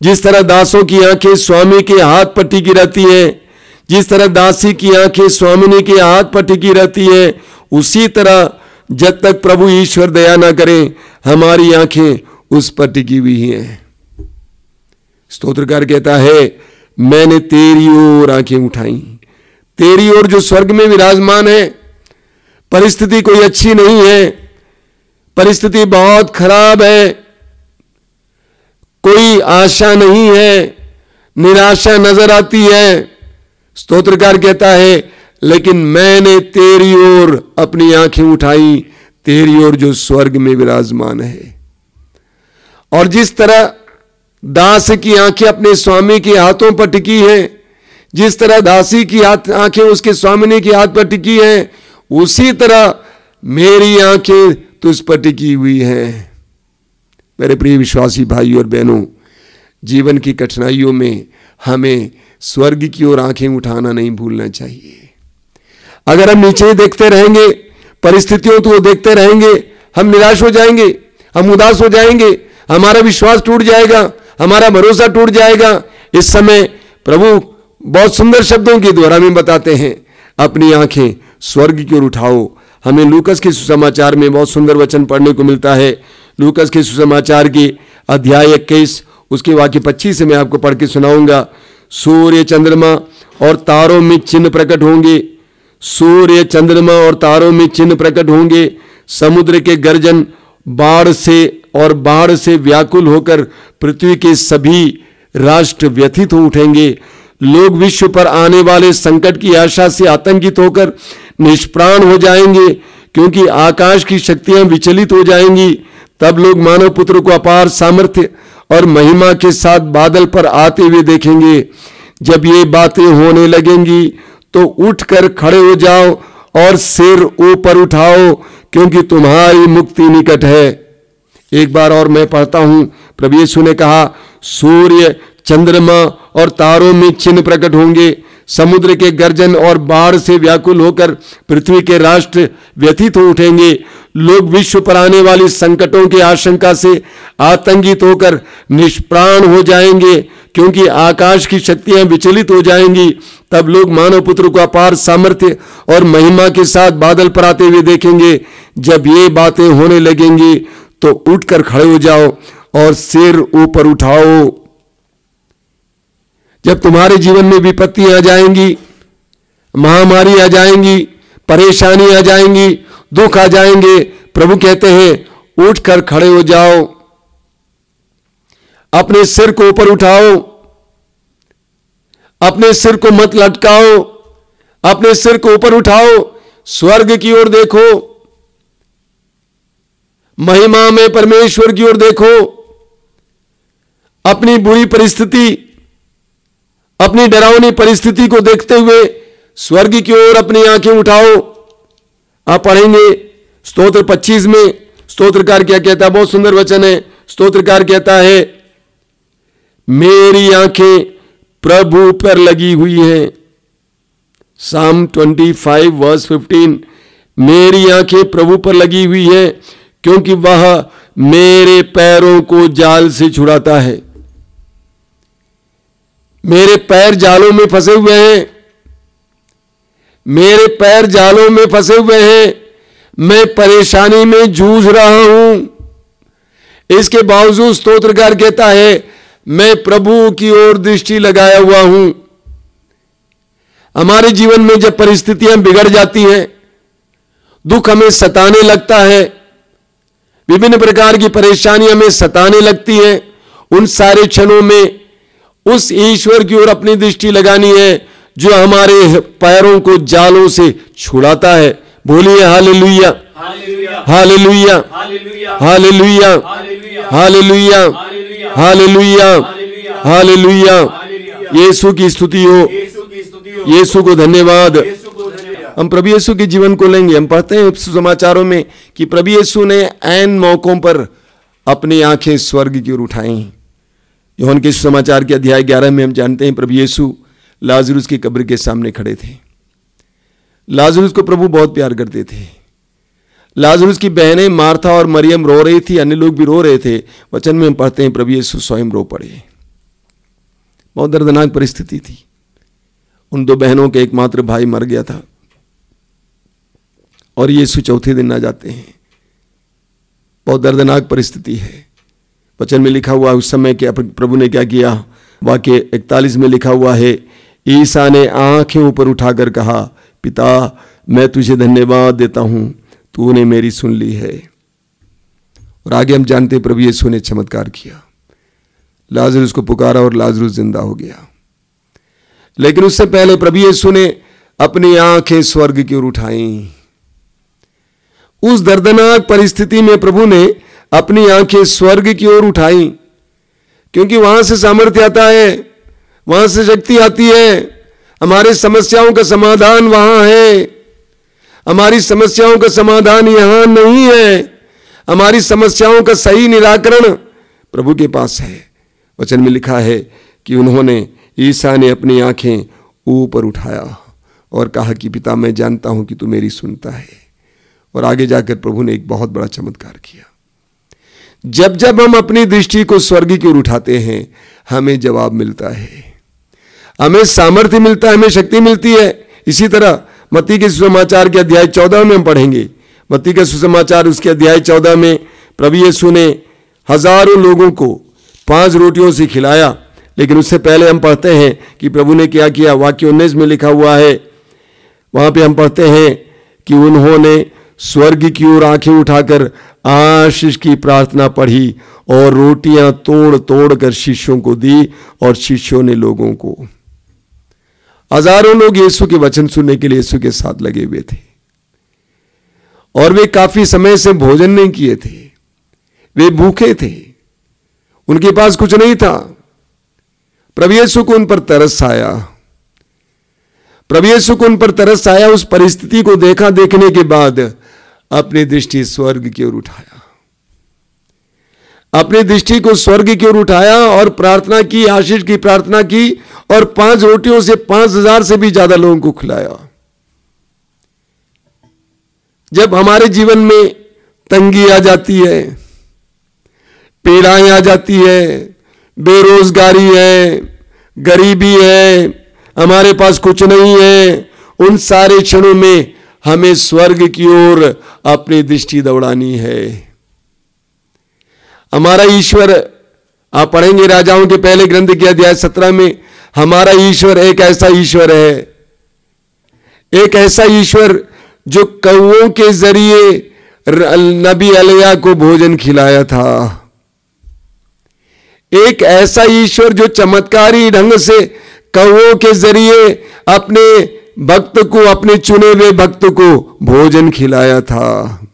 जिस तरह दासों की आंखें स्वामी के हाथ पर टिकी रहती है, जिस तरह दासी की आंखें स्वामिनी के हाथ पर टिकी रहती है, उसी तरह जब तक प्रभु ईश्वर दया ना करें हमारी आंखें उस पर टिकी हुई हैं। स्तोत्रकार कहता है, मैंने तेरी ओर आंखें उठाई, तेरी ओर जो स्वर्ग में विराजमान है। परिस्थिति कोई अच्छी नहीं है, परिस्थिति बहुत खराब है, कोई आशा नहीं है, निराशा नजर आती है। स्तोत्रकार कहता है, लेकिन मैंने तेरी ओर अपनी आंखें उठाई, तेरी ओर जो स्वर्ग में विराजमान है। और जिस तरह दास की आंखें अपने स्वामी के हाथों पर टिकी है, जिस तरह दासी की आंखें उसके स्वामिनी के हाथ पर टिकी है, उसी तरह मेरी आंखें तुझ पर टिकी हुई है। मेरे प्रिय विश्वासी भाई और बहनों, जीवन की कठिनाइयों में हमें स्वर्ग की ओर आंखें उठाना नहीं भूलना चाहिए। अगर हम नीचे देखते रहेंगे, परिस्थितियों को देखते रहेंगे, हम निराश हो जाएंगे, हम उदास हो जाएंगे, हमारा विश्वास टूट जाएगा, हमारा भरोसा टूट जाएगा। इस समय प्रभु बहुत सुंदर शब्दों के द्वारा में बताते हैं, अपनी आंखें स्वर्ग की ओर उठाओ। हमें लूकस के सुसमाचार में बहुत सुंदर वचन पढ़ने को मिलता है। लूकस के सुसमाचार के अध्याय 21 उसके वाक्य 25 से मैं आपको पढ़ के सुनाऊंगा। सूर्य चंद्रमा और तारों में चिन्ह प्रकट होंगे, सूर्य चंद्रमा और तारों में चिन्ह प्रकट होंगे। समुद्र के गर्जन बाढ़ से व्याकुल होकर पृथ्वी के सभी राष्ट्र व्यथित हो उठेंगे। लोग विश्व पर आने वाले संकट की आशा से आतंकित होकर निष्प्राण हो जाएंगे, क्योंकि आकाश की शक्तियां विचलित हो जाएंगी। तब लोग मानव पुत्र को अपार सामर्थ्य और महिमा के साथ बादल पर आते हुए देखेंगे। जब ये बातें होने लगेंगी तो उठकर खड़े हो जाओ और सिर ऊपर उठाओ, क्योंकि तुम्हारी मुक्ति निकट है। एक बार और मैं पढ़ता हूं। प्रभु यीशु ने कहा, सूर्य चंद्रमा और तारों में चिन्ह प्रकट होंगे, समुद्र के गर्जन और बाढ़ से व्याकुल होकर पृथ्वी के राष्ट्र व्यथित हो उठेंगे। लोग विश्व पर आने वाली संकटों की आशंका से आतंकित होकर निष्प्राण हो जाएंगे, क्योंकि आकाश की शक्तियां विचलित हो जाएंगी। तब लोग मानव पुत्र को अपार सामर्थ्य और महिमा के साथ बादल पर आते हुए देखेंगे। जब ये बातें होने लगेंगी तो उठकर खड़े हो जाओ और सिर ऊपर उठाओ। जब तुम्हारे जीवन में विपत्ति आ जाएंगी, महामारी आ जाएंगी, परेशानी आ जाएंगी, दुख आ जाएंगे, प्रभु कहते हैं उठकर खड़े हो जाओ, अपने सिर को ऊपर उठाओ, अपने सिर को मत लटकाओ, अपने सिर को ऊपर उठाओ, स्वर्ग की ओर देखो, महिमा में परमेश्वर की ओर देखो। अपनी बुरी परिस्थिति, अपनी डरावनी परिस्थिति को देखते हुए स्वर्ग की ओर अपनी आंखें उठाओ। आप पढ़ेंगे स्तोत्र 25 में स्तोत्रकार क्या कहता है, बहुत सुंदर वचन है। स्तोत्रकार कहता है, मेरी आंखें प्रभु पर लगी हुई हैं। साम 25 वर्स 15, मेरी आंखें प्रभु पर लगी हुई है, क्योंकि वह मेरे पैरों को जाल से छुड़ाता है। मेरे पैर जालों में फंसे हुए हैं, मेरे पैर जालों में फंसे हुए हैं, मैं परेशानी में जूझ रहा हूं। इसके बावजूद स्तोत्रकार कहता है, मैं प्रभु की ओर दृष्टि लगाया हुआ हूं। हमारे जीवन में जब परिस्थितियां बिगड़ जाती हैं, दुख हमें सताने लगता है, विभिन्न प्रकार की परेशानियां हमें सताने लगती है, उन सारे क्षणों में उस ईश्वर की ओर अपनी दृष्टि लगानी है जो हमारे पैरों को जालों से छुड़ाता है। बोलिए hallelujah, hallelujah, hallelujah, hallelujah, hallelujah, hallelujah. यीशु की स्तुति हो, यीशु को धन्यवाद। हम प्रभु यीशु के जीवन को लेंगे। हम पढ़ते हैं सुसमाचारों में कि प्रभु यीशु ने ऐन मौकों पर अपनी आंखें स्वर्ग की ओर उठाई। यूहन्ना के सुसमाचार के अध्याय 11 में हम जानते हैं प्रभु यीशु लाजरुस की कब्र के सामने खड़े थे। लाजरुस को प्रभु बहुत प्यार करते थे। लाजरुस की बहनें मार्था और मरियम रो रही थी, अन्य लोग भी रो रहे थे। वचन में हम पढ़ते हैं प्रभु यीशु स्वयं रो पड़े। बहुत दर्दनाक परिस्थिति थी। उन दो बहनों के एकमात्र भाई मर गया था और यीशु चौथे दिन आ जाते हैं। बहुत दर्दनाक परिस्थिति है। वचन में लिखा हुआ उस समय के प्रभु ने क्या किया, वाक्य 41 में लिखा हुआ है, ईसा ने आंखें ऊपर उठाकर कहा, पिता मैं तुझे धन्यवाद देता हूं, तूने मेरी सुन ली है। और आगे हम जानते हैं प्रभु यीशु ने चमत्कार किया, लाजरुस को पुकारा और लाजरुस जिंदा हो गया। लेकिन उससे पहले प्रभु यीशु ने अपनी आंखें स्वर्ग की ओर उठाई। उस दर्दनाक परिस्थिति में प्रभु ने अपनी आंखें स्वर्ग की ओर उठाई, क्योंकि वहां से सामर्थ्य आता है, वहां से शक्ति आती है। हमारी समस्याओं का समाधान वहां है। हमारी समस्याओं का समाधान यहां नहीं है। हमारी समस्याओं का सही निराकरण प्रभु के पास है। वचन में लिखा है कि उन्होंने, ईसा ने अपनी आंखें ऊपर उठाया और कहा कि पिता, मैं जानता हूं कि तू मेरी सुनता है। और आगे जाकर प्रभु ने एक बहुत बड़ा चमत्कार किया। जब जब हम अपनी दृष्टि को स्वर्ग की ओर उठाते हैं, हमें जवाब मिलता है, हमें सामर्थ्य मिलता है, हमें शक्ति मिलती है। इसी तरह मत्ती के सुसमाचार के अध्याय 14 में हम पढ़ेंगे। मत्ती का सुसमाचार उसके अध्याय 14 में प्रभु यीशु ने हजारों लोगों को 5 रोटियों से खिलाया। लेकिन उससे पहले हम पढ़ते हैं कि प्रभु ने क्या किया। वाक्य 19 में लिखा हुआ है, वहां पे हम पढ़ते हैं कि उन्होंने स्वर्ग की ओर आंखें उठाकर आशीष की प्रार्थना पढ़ी और रोटियां तोड़ तोड़ कर शिष्यों को दी, और शिष्यों ने लोगों को। हजारों लोग यीशु के वचन सुनने के लिए यीशु के साथ लगे हुए थे, और वे काफी समय से भोजन नहीं किए थे, वे भूखे थे, उनके पास कुछ नहीं था। प्रभु यीशु को उन पर तरस आया। प्रभु यीशु को उन पर तरस आया। उस परिस्थिति को देखा, देखने के बाद अपनी दृष्टि स्वर्ग की ओर उठाया, अपनी दृष्टि को स्वर्ग की ओर उठाया और प्रार्थना की, आशीष की प्रार्थना की, और 5 रोटियों से 5,000 से भी ज्यादा लोगों को खिलाया। जब हमारे जीवन में तंगी आ जाती है, पीड़ाएं आ जाती है, बेरोजगारी है, गरीबी है, हमारे पास कुछ नहीं है, उन सारे क्षणों में हमें स्वर्ग की ओर अपनी दृष्टि दौड़ानी है। हमारा ईश्वर, आप पढ़ेंगे राजाओं के पहले ग्रंथ के अध्याय 17 में, हमारा ईश्वर एक ऐसा ईश्वर है, एक ऐसा ईश्वर जो कौओं के जरिए नबी एलिया को भोजन खिलाया था। एक ऐसा ईश्वर जो चमत्कारी ढंग से कौओं के जरिए अपने भक्त को, अपने चुने हुए भक्त को भोजन खिलाया था।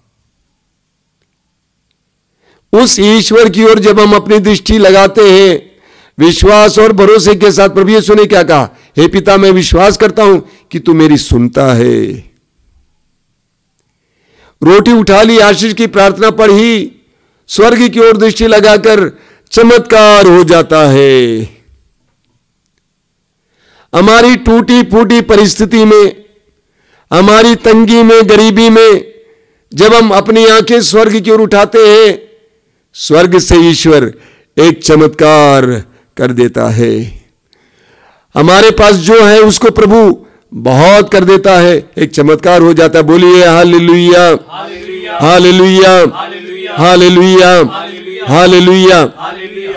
उस ईश्वर की ओर जब हम अपनी दृष्टि लगाते हैं विश्वास और भरोसे के साथ, प्रभु यीशु ने क्या कहा, हे पिता, मैं विश्वास करता हूं कि तू मेरी सुनता है। रोटी उठा ली, आशीष की प्रार्थना पढ़ी, स्वर्ग की ओर दृष्टि लगाकर चमत्कार हो जाता है। हमारी टूटी फूटी परिस्थिति में, हमारी तंगी में, गरीबी में जब हम अपनी आंखें स्वर्ग की ओर उठाते हैं, स्वर्ग से ईश्वर एक चमत्कार कर देता है। हमारे पास जो है उसको प्रभु बहुत कर देता है, एक चमत्कार हो जाता है। बोलिए हालेलुया, हालेलुया, हालेलुया, हालेलुया।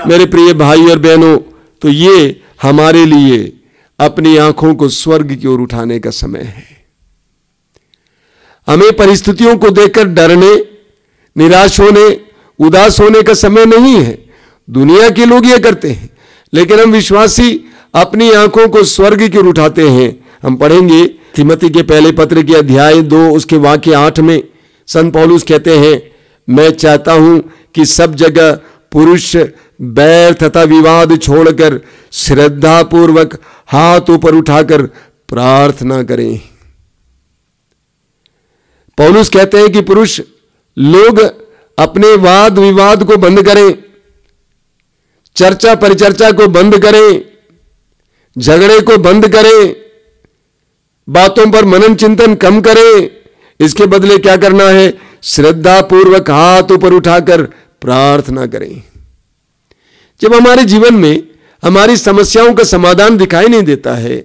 मेरे प्रिय भाई और बहनों, तो ये हमारे लिए अपनी आंखों को स्वर्ग की ओर उठाने का समय है। हमें परिस्थितियों को देखकर डरने, निराश होने, उदास होने का समय नहीं है। दुनिया के लोग ये करते हैं, लेकिन हम विश्वासी अपनी आंखों को स्वर्ग की ओर उठाते हैं। हम पढ़ेंगे तिमोथी के पहले पत्र के अध्याय 2 उसके वाक्य 8 में संत पौलुस कहते हैं, मैं चाहता हूं कि सब जगह पुरुष बैर तथा विवाद छोड़कर श्रद्धा पूर्वक हाथ ऊपर उठाकर प्रार्थना करें। पौलुस कहते हैं कि पुरुष लोग अपने वाद विवाद को बंद करें, चर्चा परिचर्चा को बंद करें, झगड़े को बंद करें, बातों पर मनन चिंतन कम करें। इसके बदले क्या करना है, श्रद्धा पूर्वक हाथ ऊपर उठाकर प्रार्थना करें। जब हमारे जीवन में हमारी समस्याओं का समाधान दिखाई नहीं देता है,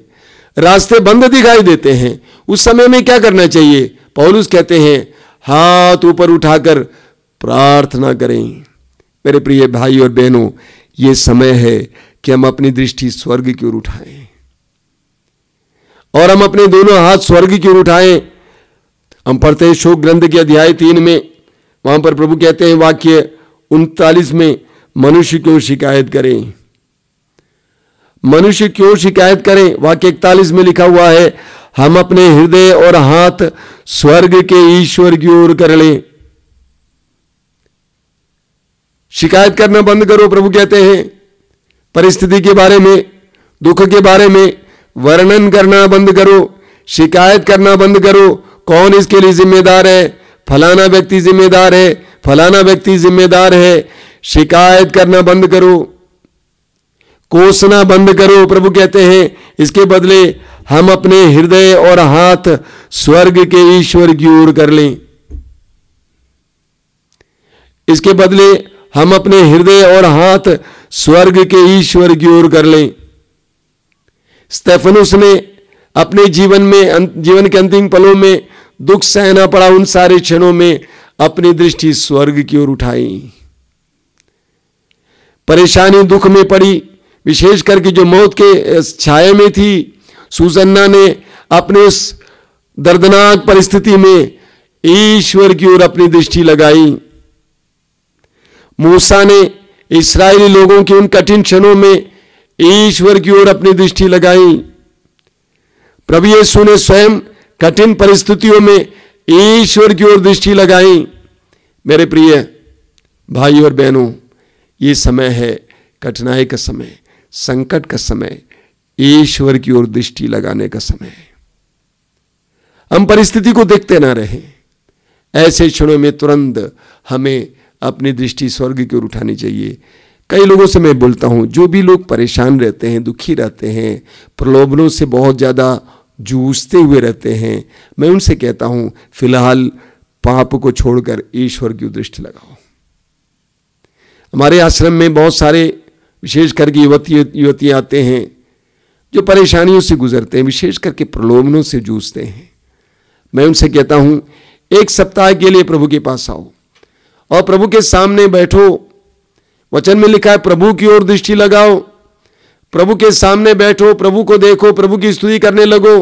रास्ते बंद दिखाई देते हैं, उस समय में क्या करना चाहिए? पौलुस कहते हैं हाथ ऊपर उठाकर प्रार्थना करें। मेरे प्रिय भाई और बहनों, ये समय है कि हम अपनी दृष्टि स्वर्ग की ओर उठाएं, और हम अपने दोनों हाथ स्वर्ग की ओर उठाएं। हम पढ़ते हैं शोक ग्रंथ के अध्याय 3 में, वहां पर प्रभु कहते हैं वाक्य 39 में, मनुष्य क्यों शिकायत करें, मनुष्य क्यों शिकायत करें। वाक्य 41 में लिखा हुआ है, हम अपने हृदय और हाथ स्वर्ग के ईश्वर की ओर कर लें। शिकायत करना बंद करो, प्रभु कहते हैं। परिस्थिति के बारे में, दुख के बारे में वर्णन करना बंद करो, शिकायत करना बंद करो। कौन इसके लिए जिम्मेदार है? फलाना व्यक्ति जिम्मेदार है, फलाना व्यक्ति जिम्मेदार है। शिकायत करना बंद करो, कोसना बंद करो। प्रभु कहते हैं इसके बदले हम अपने हृदय और हाथ स्वर्ग के ईश्वर की ओर कर लें। इसके बदले हम अपने हृदय और हाथ स्वर्ग के ईश्वर की ओर कर लें। स्तेफनुस ने अपने जीवन के अंतिम पलों में दुख सहना पड़ा, उन सारे क्षणों में अपनी दृष्टि स्वर्ग की ओर उठाई। परेशानी दुख में पड़ी, विशेष करके जो मौत के छाये में थी, सुसन्ना ने अपने उस दर्दनाक परिस्थिति में ईश्वर की ओर अपनी दृष्टि लगाई। मूसा ने इस्राएली लोगों के उन कठिन क्षणों में ईश्वर की ओर अपनी दृष्टि लगाई। प्रभु यीशु ने स्वयं कठिन परिस्थितियों में ईश्वर की ओर दृष्टि लगाई। मेरे प्रिय भाई और बहनों, ये समय है कठिनाई का समय, संकट का समय, ईश्वर की ओर दृष्टि लगाने का समय है। हम परिस्थिति को देखते ना रहें। ऐसे क्षणों में तुरंत हमें अपनी दृष्टि स्वर्ग की ओर उठानी चाहिए। कई लोगों से मैं बोलता हूं, जो भी लोग परेशान रहते हैं, दुखी रहते हैं, प्रलोभनों से बहुत ज्यादा जूझते हुए रहते हैं, मैं उनसे कहता हूं फिलहाल पाप को छोड़कर ईश्वर की दृष्टि लगाओ। हमारे आश्रम में बहुत सारे विशेष करके युवतियां आते हैं जो परेशानियों से गुजरते हैं, विशेष करके प्रलोभनों से जूझते हैं। मैं उनसे कहता हूं एक सप्ताह के लिए प्रभु के पास आओ और प्रभु के सामने बैठो। वचन में लिखा है प्रभु की ओर दृष्टि लगाओ। प्रभु के सामने बैठो, प्रभु को देखो, प्रभु की स्तुति करने लगो।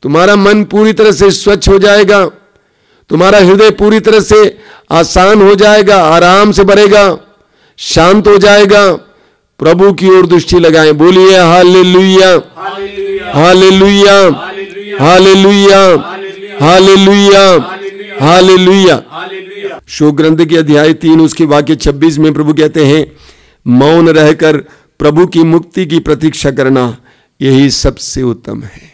तुम्हारा मन पूरी तरह से स्वच्छ हो जाएगा, तुम्हारा हृदय पूरी तरह से आसान हो जाएगा, आराम से भरेगा, शांत हो जाएगा। प्रभु की ओर दृष्टि लगाएं। बोलिए hallelujah, hallelujah, hallelujah, hallelujah, hallelujah. शोक ग्रंथ के अध्याय 3 उसके वाक्य 26 में प्रभु कहते हैं, मौन रहकर प्रभु की मुक्ति की प्रतीक्षा करना यही सबसे उत्तम है।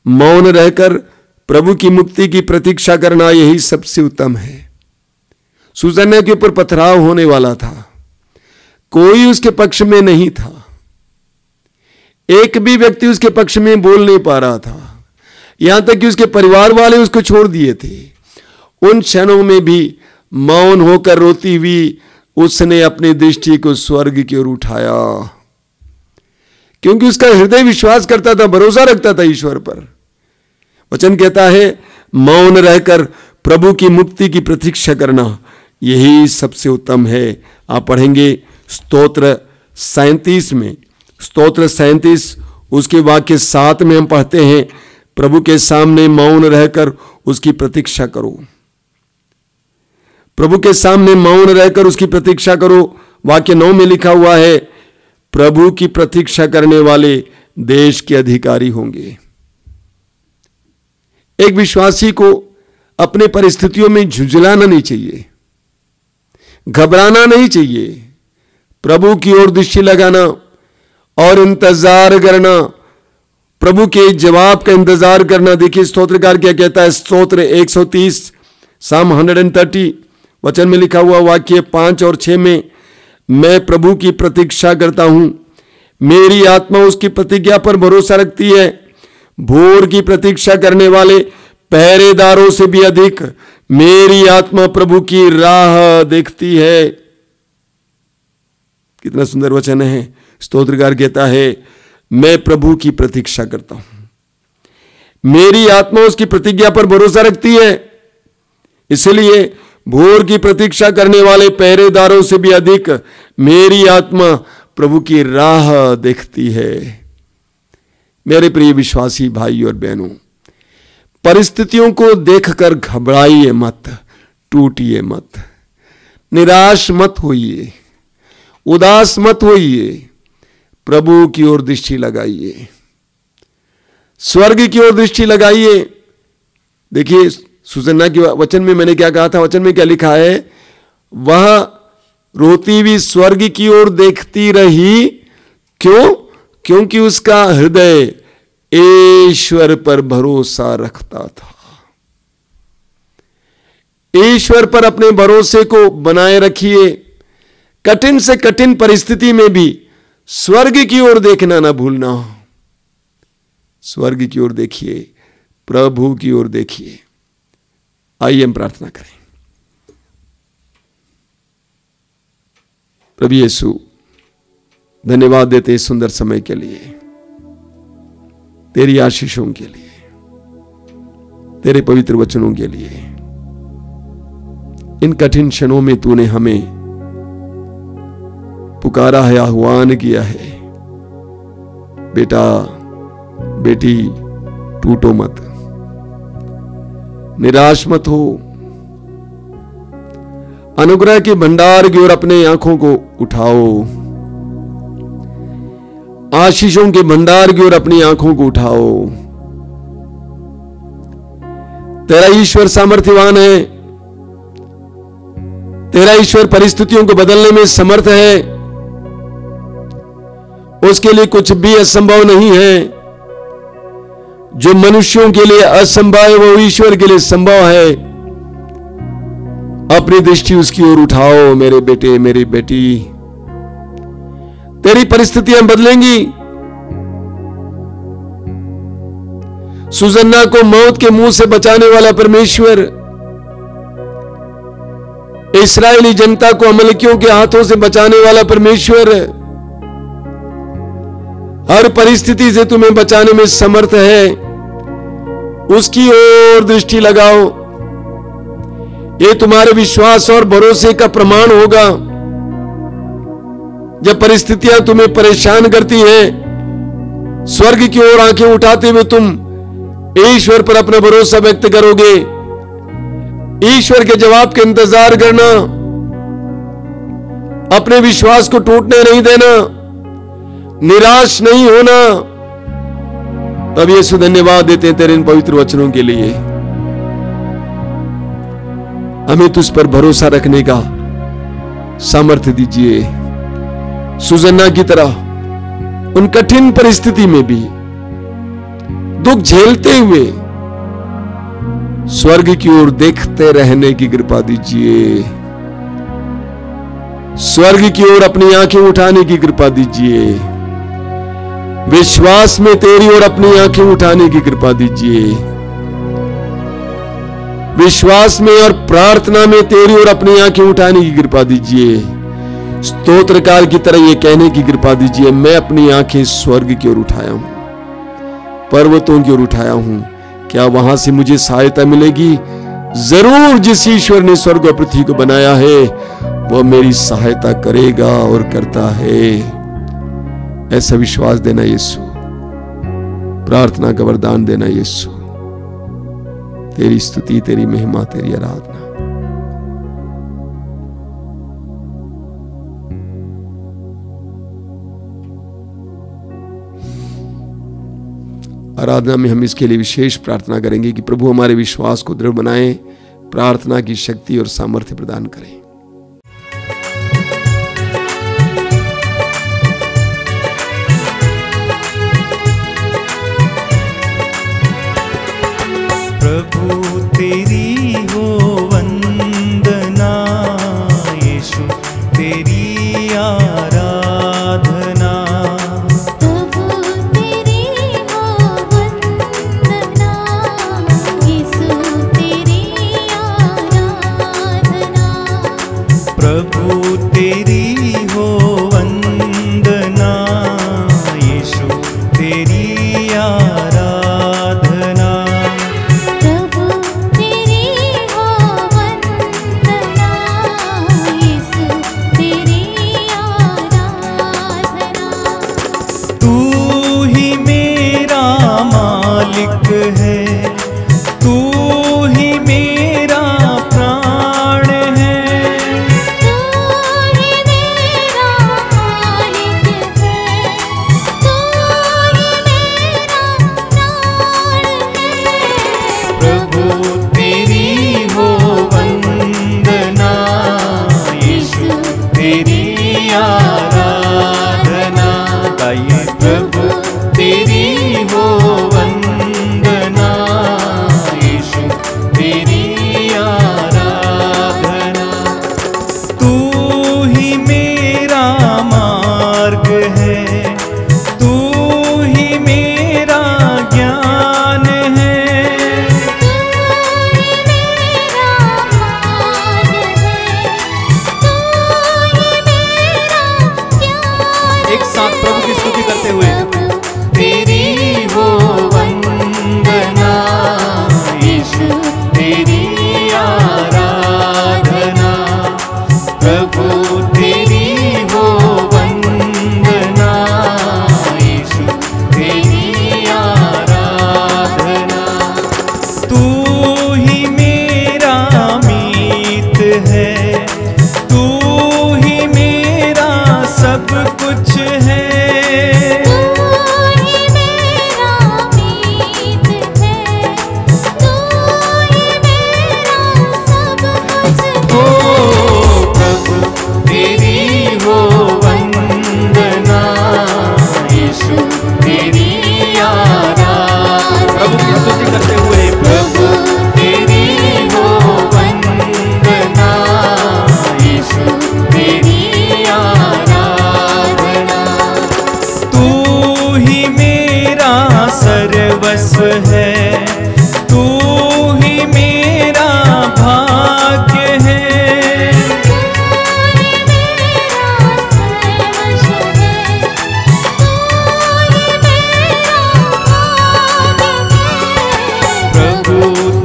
मौन रहकर प्रभु की मुक्ति की प्रतीक्षा करना यही सबसे उत्तम है। सुसन्ना के ऊपर पथराव होने वाला था, कोई उसके पक्ष में नहीं था, एक भी व्यक्ति उसके पक्ष में बोल नहीं पा रहा था, यहां तक कि उसके परिवार वाले उसको छोड़ दिए थे। उन क्षणों में भी मौन होकर रोती हुई उसने अपनी दृष्टि को स्वर्ग की ओर उठाया, क्योंकि उसका हृदय विश्वास करता था, भरोसा रखता था ईश्वर पर। वचन कहता है मौन रहकर प्रभु की मुक्ति की प्रतीक्षा करना यही सबसे उत्तम है। आप पढ़ेंगे स्तोत्र 37 में, स्तोत्र 37 उसके वाक्य 7 में हम पढ़ते हैं, प्रभु के सामने मौन रहकर उसकी प्रतीक्षा करो। प्रभु के सामने मौन रहकर उसकी प्रतीक्षा करो। वाक्य 9 में लिखा हुआ है, प्रभु की प्रतीक्षा करने वाले देश के अधिकारी होंगे। एक विश्वासी को अपने परिस्थितियों में झुंझलाना नहीं चाहिए, घबराना नहीं चाहिए। प्रभु की ओर दृष्टि लगाना और इंतजार करना, प्रभु के जवाब का इंतजार करना। देखिए स्तोत्रकार क्या कहता है, स्तोत्र 130 साम 130 वचन में लिखा हुआ वाक्य 5 और 6 में, मैं प्रभु की प्रतीक्षा करता हूं, मेरी आत्मा उसकी प्रतिज्ञा पर भरोसा रखती है। भोर की प्रतीक्षा करने वाले पहरेदारों से भी अधिक मेरी आत्मा प्रभु की राह देखती है। कितना सुंदर वचन है। स्तोत्रकार कहता है मैं प्रभु की प्रतीक्षा करता हूं, मेरी आत्मा उसकी प्रतिज्ञा पर भरोसा रखती है, इसलिए भोर की प्रतीक्षा करने वाले पहरेदारों से भी अधिक मेरी आत्मा प्रभु की राह देखती है। मेरे प्रिय विश्वासी भाई और बहनों, परिस्थितियों को देखकर घबराइए मत, टूटिए मत, निराश मत होइए, उदास मत होइए। प्रभु की ओर दृष्टि लगाइए। स्वर्ग की ओर दृष्टि लगाइए। देखिए सुसन्ना के वचन में मैंने क्या कहा था, वचन में क्या लिखा है, वह रोती हुई स्वर्ग की ओर देखती रही। क्यों? क्योंकि उसका हृदय ईश्वर पर भरोसा रखता था। ईश्वर पर अपने भरोसे को बनाए रखिए। कठिन से कठिन परिस्थिति में भी स्वर्ग की ओर देखना ना भूलना। स्वर्ग की ओर देखिए, प्रभु की ओर देखिए। आइए हम प्रार्थना करें। प्रभु यीशु, धन्यवाद देते इस सुंदर समय के लिए, तेरी आशीषों के लिए, तेरे पवित्र वचनों के लिए। इन कठिन क्षणों में तूने हमें पुकारा है, आह्वान किया है, बेटा बेटी टूटो मत, निराश मत हो, अनुग्रह के भंडार की ओर अपने आंखों को उठाओ, आशीषों के भंडार की ओर अपनी आंखों को उठाओ। तेरा ईश्वर सामर्थ्यवान है, तेरा ईश्वर परिस्थितियों को बदलने में समर्थ है। उसके लिए कुछ भी असंभव नहीं है। जो मनुष्यों के लिए असंभव है वो ईश्वर के लिए संभव है। अपनी दृष्टि उसकी ओर उठाओ मेरे बेटे मेरी बेटी। तेरी परिस्थितियां बदलेंगी। सुसन्ना को मौत के मुंह से बचाने वाला परमेश्वर, इस्राएली जनता को अमलकियों के हाथों से बचाने वाला परमेश्वर, हर परिस्थिति से तुम्हें बचाने में समर्थ है। उसकी ओर दृष्टि लगाओ। ये तुम्हारे विश्वास और भरोसे का प्रमाण होगा। जब परिस्थितियां तुम्हें परेशान करती हैं, स्वर्ग की ओर आंखें उठाते हुए तुम ईश्वर पर अपना भरोसा व्यक्त करोगे। ईश्वर के जवाब के इंतजार करना, अपने विश्वास को टूटने नहीं देना, निराश नहीं होना। अब यीशु धन्यवाद देते हैं तेरे इन पवित्र वचनों के लिए। हमें तुझ पर भरोसा रखने का सामर्थ्य दीजिए। सुसन्ना की तरह उन कठिन परिस्थिति में भी दुख झेलते हुए स्वर्ग की ओर देखते रहने की कृपा दीजिए। स्वर्ग की ओर अपनी आंखें उठाने की कृपा दीजिए। विश्वास में तेरी ओर अपनी आंखें उठाने की कृपा दीजिए। विश्वास में और प्रार्थना में तेरी ओर अपनी आंखें उठाने की कृपा दीजिए। स्तोत्रकार की तरह यह कहने की कृपा दीजिए, मैं अपनी आंखें स्वर्ग की ओर उठाया हूं, पर्वतों की ओर उठाया हूं। क्या वहां से मुझे सहायता मिलेगी? जरूर। जिस ईश्वर ने स्वर्ग और पृथ्वी को बनाया है वह मेरी सहायता करेगा और करता है। ऐसा विश्वास देना यीशु, प्रार्थना का वरदान देना यीशु। तेरी स्तुति, तेरी महिमा, तेरी आराधना। आराधना में हम इसके लिए विशेष प्रार्थना करेंगे कि प्रभु हमारे विश्वास को दृढ़ बनाए, प्रार्थना की शक्ति और सामर्थ्य प्रदान करें। प्रभु तेरी हो वंदना, यीशु तेरी आराधना। प्रभु तेरी हो वंदना, यीशु तेरी आराधना। प्रभु तेरी हो वंदना, यीशु तेरी आराधना। प्रभु तेरी हो वंदना, यीशु तेरी आराधना। आराधना। गाइए प्रभु तेरी हो वंदना, यीशु तेरी आराधना। तू ही मेरा मार्ग है, तू ही मेरा ज्ञान है। एक साथ प्रभु की स्तुति करते हुए, तेरी हो वंदना, यीशु तेरी आराधना। प्रभु तेरी हो वंदना, यीशु तेरी आराधना। तू ही मेरा मीत है, तू ही मेरा सब कुछ है। ओ प्रभु तेरी हो वंदना, यीशु तेरी आराधना। प्रभु की स्तुति करते हुए, प्रभु तेरी हो वंदना, यीशु तेरी आराधना। तू ही मेरा सर्वस्व है, तू ही मेरा भाग्य है। प्रभु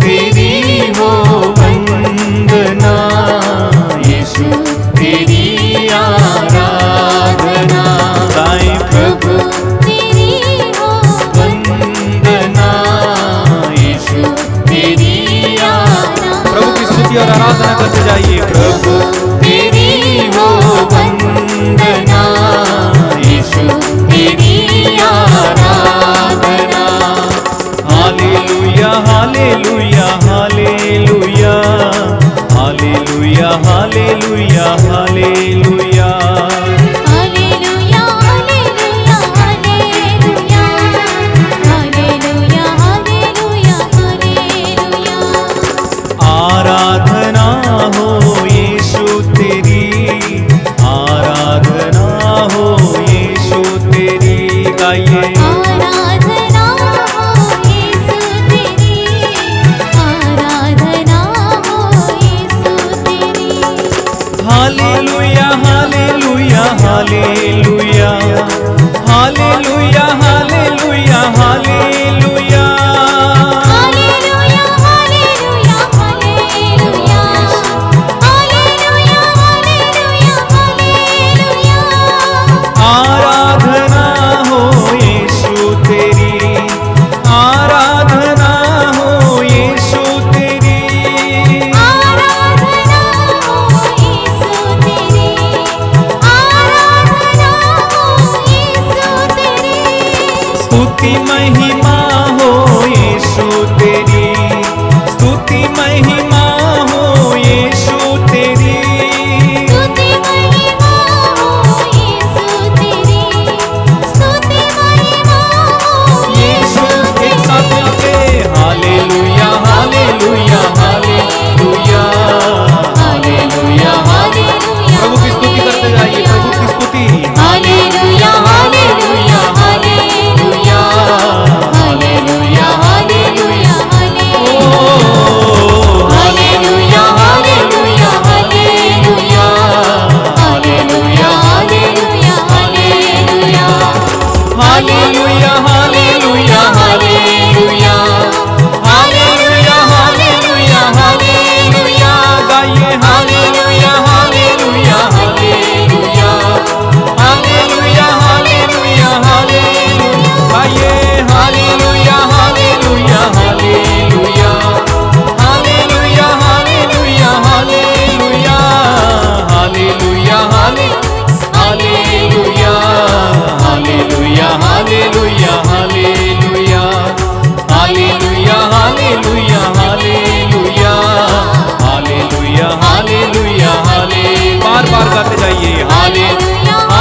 तेरी हो वंदना, यीशु तेरी आराधना। गाएं प्रभु वंदना, यीशु तेरी आराधना। प्रभु की स्तुति और आराधना करते जाइए। प्रभु तेरी हो वंदना, यीशु तेरी आराधना। Hallelujah hallelujah hallelujah hallelujah hallelujah hallelujah. आराधना हो यीशु तेरी, आराधना हो यीशु तेरी। गाइए hallelujah hallelujah hallelujah hallelujah hallelujah hallelujah. आराधना हो यीशु तेरी, आराधना हो यीशु तेरी। स्तुति महिमा हो यीशु तेरी, स्तुति महिमा हो यीशु तेरी। यीशु एक साथ मिलके hallelujah hallelujah hallelujah hallelujah hallelujah. प्रभु की स्तुति करते जाइए, प्रभु की स्तुति। Hallelujah hallelujah hallelujah hallelujah hallelujah. ओ hallelujah hallelujah hallelujah hallelujah hallelujah hallelujah hallelujah hallelujah hallelujah hallelujah hallelujah hallelujah. गाइए hallelujah hallelujah hallelujah hallelujah hallelujah hallelujah. गाइए hallelujah hallelujah hallelujah hallelujah hallelujah hallelujah hallelujah hallelujah hallelujah hallelujah hallelujah hallelujah hallelujah hallelujah hallelujah hallelujah hallelujah. बार बार गाते जाइए hallelujah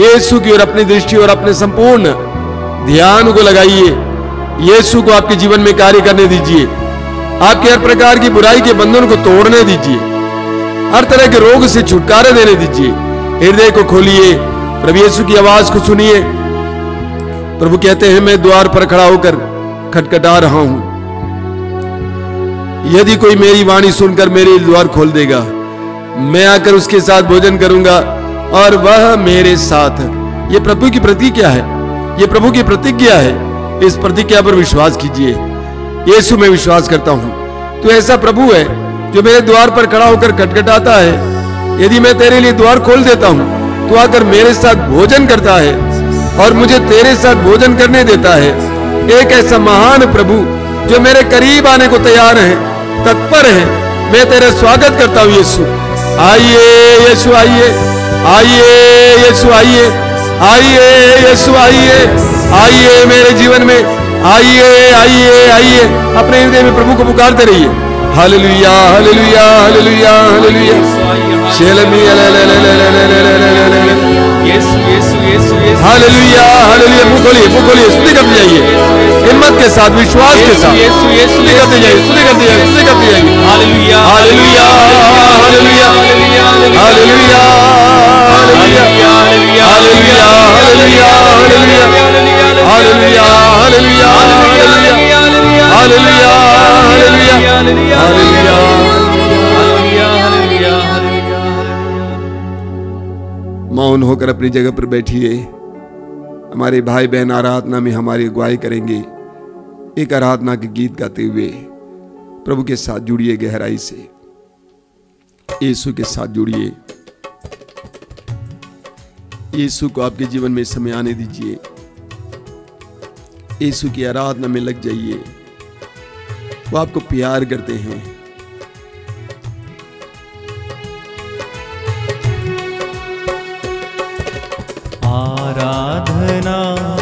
यीशु की ओर अपनी दृष्टि और अपने संपूर्ण ध्यान को लगाइए। यीशु को आपके जीवन में कार्य करने दीजिए। आपके हर प्रकार की बुराई के बंधन को तोड़ने दीजिए। हर तरह के रोग से छुटकारा देने दीजिए। हृदय को खोलिए, प्रभु यीशु की आवाज को सुनिए। प्रभु कहते हैं, मैं द्वार पर खड़ा होकर खटखटा रहा हूं। यदि कोई मेरी वाणी सुनकर मेरे द्वार खोल देगा, मैं आकर उसके साथ भोजन करूंगा और वह मेरे साथ। ये प्रभु की प्रतिज्ञा है, ये प्रभु की प्रतिज्ञा है। इस प्रतिज्ञा पर विश्वास कीजिए। यीशु में विश्वास करता हूं, तो ऐसा प्रभु है जो मेरे द्वार पर खड़ा होकर खटखटाता है। यदि मैं तेरे लिए द्वार खोल देता हूं, तो आकर मेरे साथ भोजन करता है और मुझे तेरे साथ भोजन करने देता है। एक ऐसा महान प्रभु जो मेरे करीब आने को तैयार है, तत्पर है। मैं तेरा स्वागत करता हूं यीशु। आइए यीशु, आइए आइए यीशु, आइए आइए यीशु, आइए आइए मेरे जीवन में, आइए आइए आइए। अपने हृदय में प्रभु को पुकारते रहिए। Hallelujah hallelujah hallelujah hallelujah. Hallelujah hallelujah. मुंह खोलिए, मुंह खोलिए, स्तुति करते जाइए हिम्मत के साथ, विश्वास के साथ। स्तुति करते जाइए, स्तुति करते जाइए, स्तुति करते जाइए। Hallelujah hallelujah hallelujah hallelujah hallelujah hallelujah hallelujah hallelujah hallelujah hallelujah hallelujah hallelujah. मौन होकर अपनी जगह पर बैठिए। हमारे भाई बहन आराधना में हमारी अगुवाई करेंगे। एक आराधना के गीत गाते हुए प्रभु के साथ जुड़िए गहराई से। यीशु के साथ जुड़िए। यीशु को आपके जीवन में समय आने दीजिए। यीशु की आराधना में लग जाइए। वो आपको प्यार करते हैं। आराधना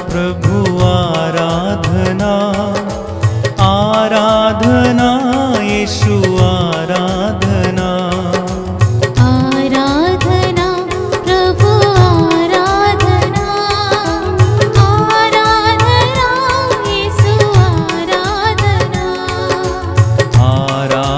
प्रभु आराधना, आराधना यीशु आराधना। आराधना प्रभु आराधना, आराधना यीशु आराधना। आराधना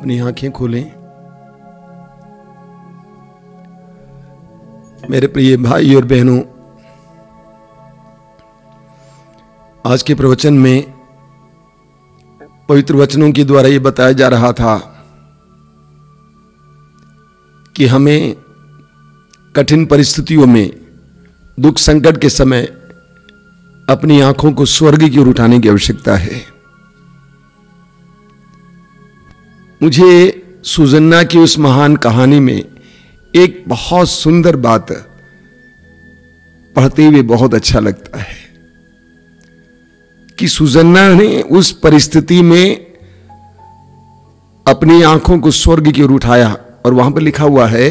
अपनी आंखें खोलें। मेरे प्रिय भाई और बहनों, आज के प्रवचन में पवित्र वचनों के द्वारा यह बताया जा रहा था कि हमें कठिन परिस्थितियों में, दुख संकट के समय अपनी आंखों को स्वर्ग की ओर उठाने की आवश्यकता है। मुझे सुजन्ना की उस महान कहानी में एक बहुत सुंदर बात पढ़ते हुए बहुत अच्छा लगता है कि सुजन्ना ने उस परिस्थिति में अपनी आंखों को स्वर्ग की ओर उठाया, और वहां पर लिखा हुआ है,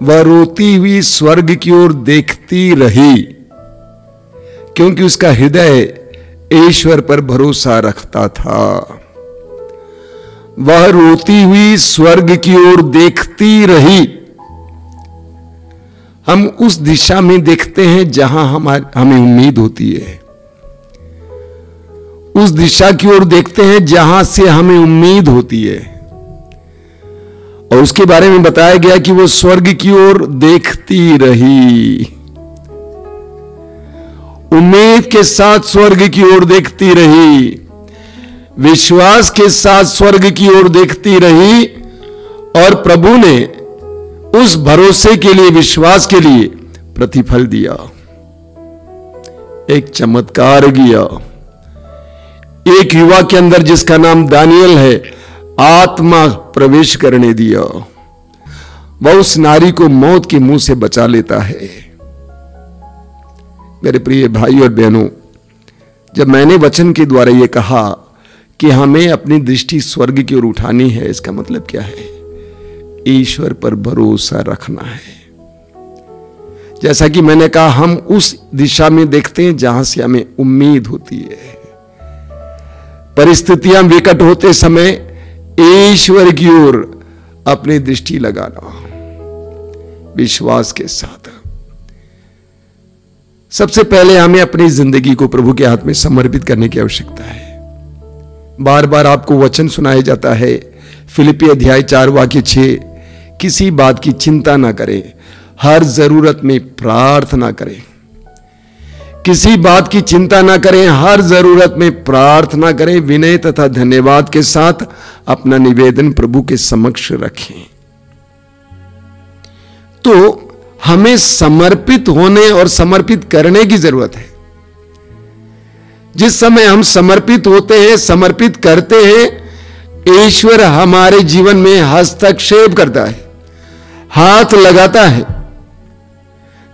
वह रोती हुई स्वर्ग की ओर देखती रही, क्योंकि उसका हृदय ईश्वर पर भरोसा रखता था। वह रोती हुई स्वर्ग की ओर देखती रही। हम उस दिशा में देखते हैं जहां हमें उम्मीद होती है, उस दिशा की ओर देखते हैं जहां से हमें उम्मीद होती है। और उसके बारे में बताया गया कि वो स्वर्ग की ओर देखती रही, उम्मीद के साथ स्वर्ग की ओर देखती रही, विश्वास के साथ स्वर्ग की ओर देखती रही, और प्रभु ने उस भरोसे के लिए, विश्वास के लिए प्रतिफल दिया, एक चमत्कार किया। एक युवा के अंदर, जिसका नाम दानियल है, आत्मा प्रवेश करने दिया। वह उस नारी को मौत के मुंह से बचा लेता है। मेरे प्रिय भाई और बहनों, जब मैंने वचन के द्वारा यह कहा कि हमें अपनी दृष्टि स्वर्ग की ओर उठानी है, इसका मतलब क्या है? ईश्वर पर भरोसा रखना है। जैसा कि मैंने कहा, हम उस दिशा में देखते हैं जहां से हमें उम्मीद होती है। परिस्थितियां विकट होते समय ईश्वर की ओर अपनी दृष्टि लगाना विश्वास के साथ। सबसे पहले हमें अपनी जिंदगी को प्रभु के हाथ में समर्पित करने की आवश्यकता है। बार बार आपको वचन सुनाया जाता है, फिलिपी अध्याय 4 वाक्य 6, किसी बात की चिंता ना करें, हर जरूरत में प्रार्थना करें। किसी बात की चिंता ना करें, हर जरूरत में प्रार्थना करें, विनय तथा धन्यवाद के साथ अपना निवेदन प्रभु के समक्ष रखें। तो हमें समर्पित होने और समर्पित करने की जरूरत है। जिस समय हम समर्पित होते हैं, समर्पित करते हैं, ईश्वर हमारे जीवन में हस्तक्षेप करता है, हाथ लगाता है।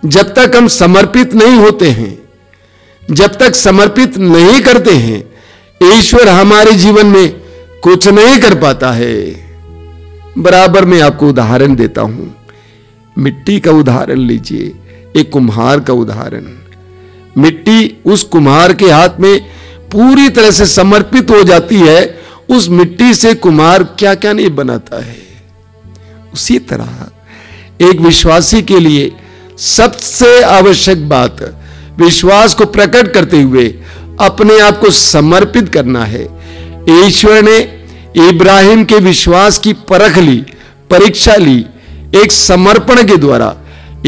जब तक हम समर्पित नहीं होते हैं, जब तक समर्पित नहीं करते हैं, ईश्वर हमारे जीवन में कुछ नहीं कर पाता है। बराबर मैं आपको उदाहरण देता हूं। मिट्टी का उदाहरण लीजिए, एक कुम्हार का उदाहरण। मिट्टी उस कुम्हार के हाथ में पूरी तरह से समर्पित हो जाती है, उस मिट्टी से कुम्हार क्या क्या नहीं बनाता है। उसी तरह एक विश्वासी के लिए सबसे आवश्यक बात, विश्वास को प्रकट करते हुए अपने आप को समर्पित करना है। ईश्वर ने इब्राहिम के विश्वास की परख ली, परीक्षा ली, एक समर्पण के द्वारा।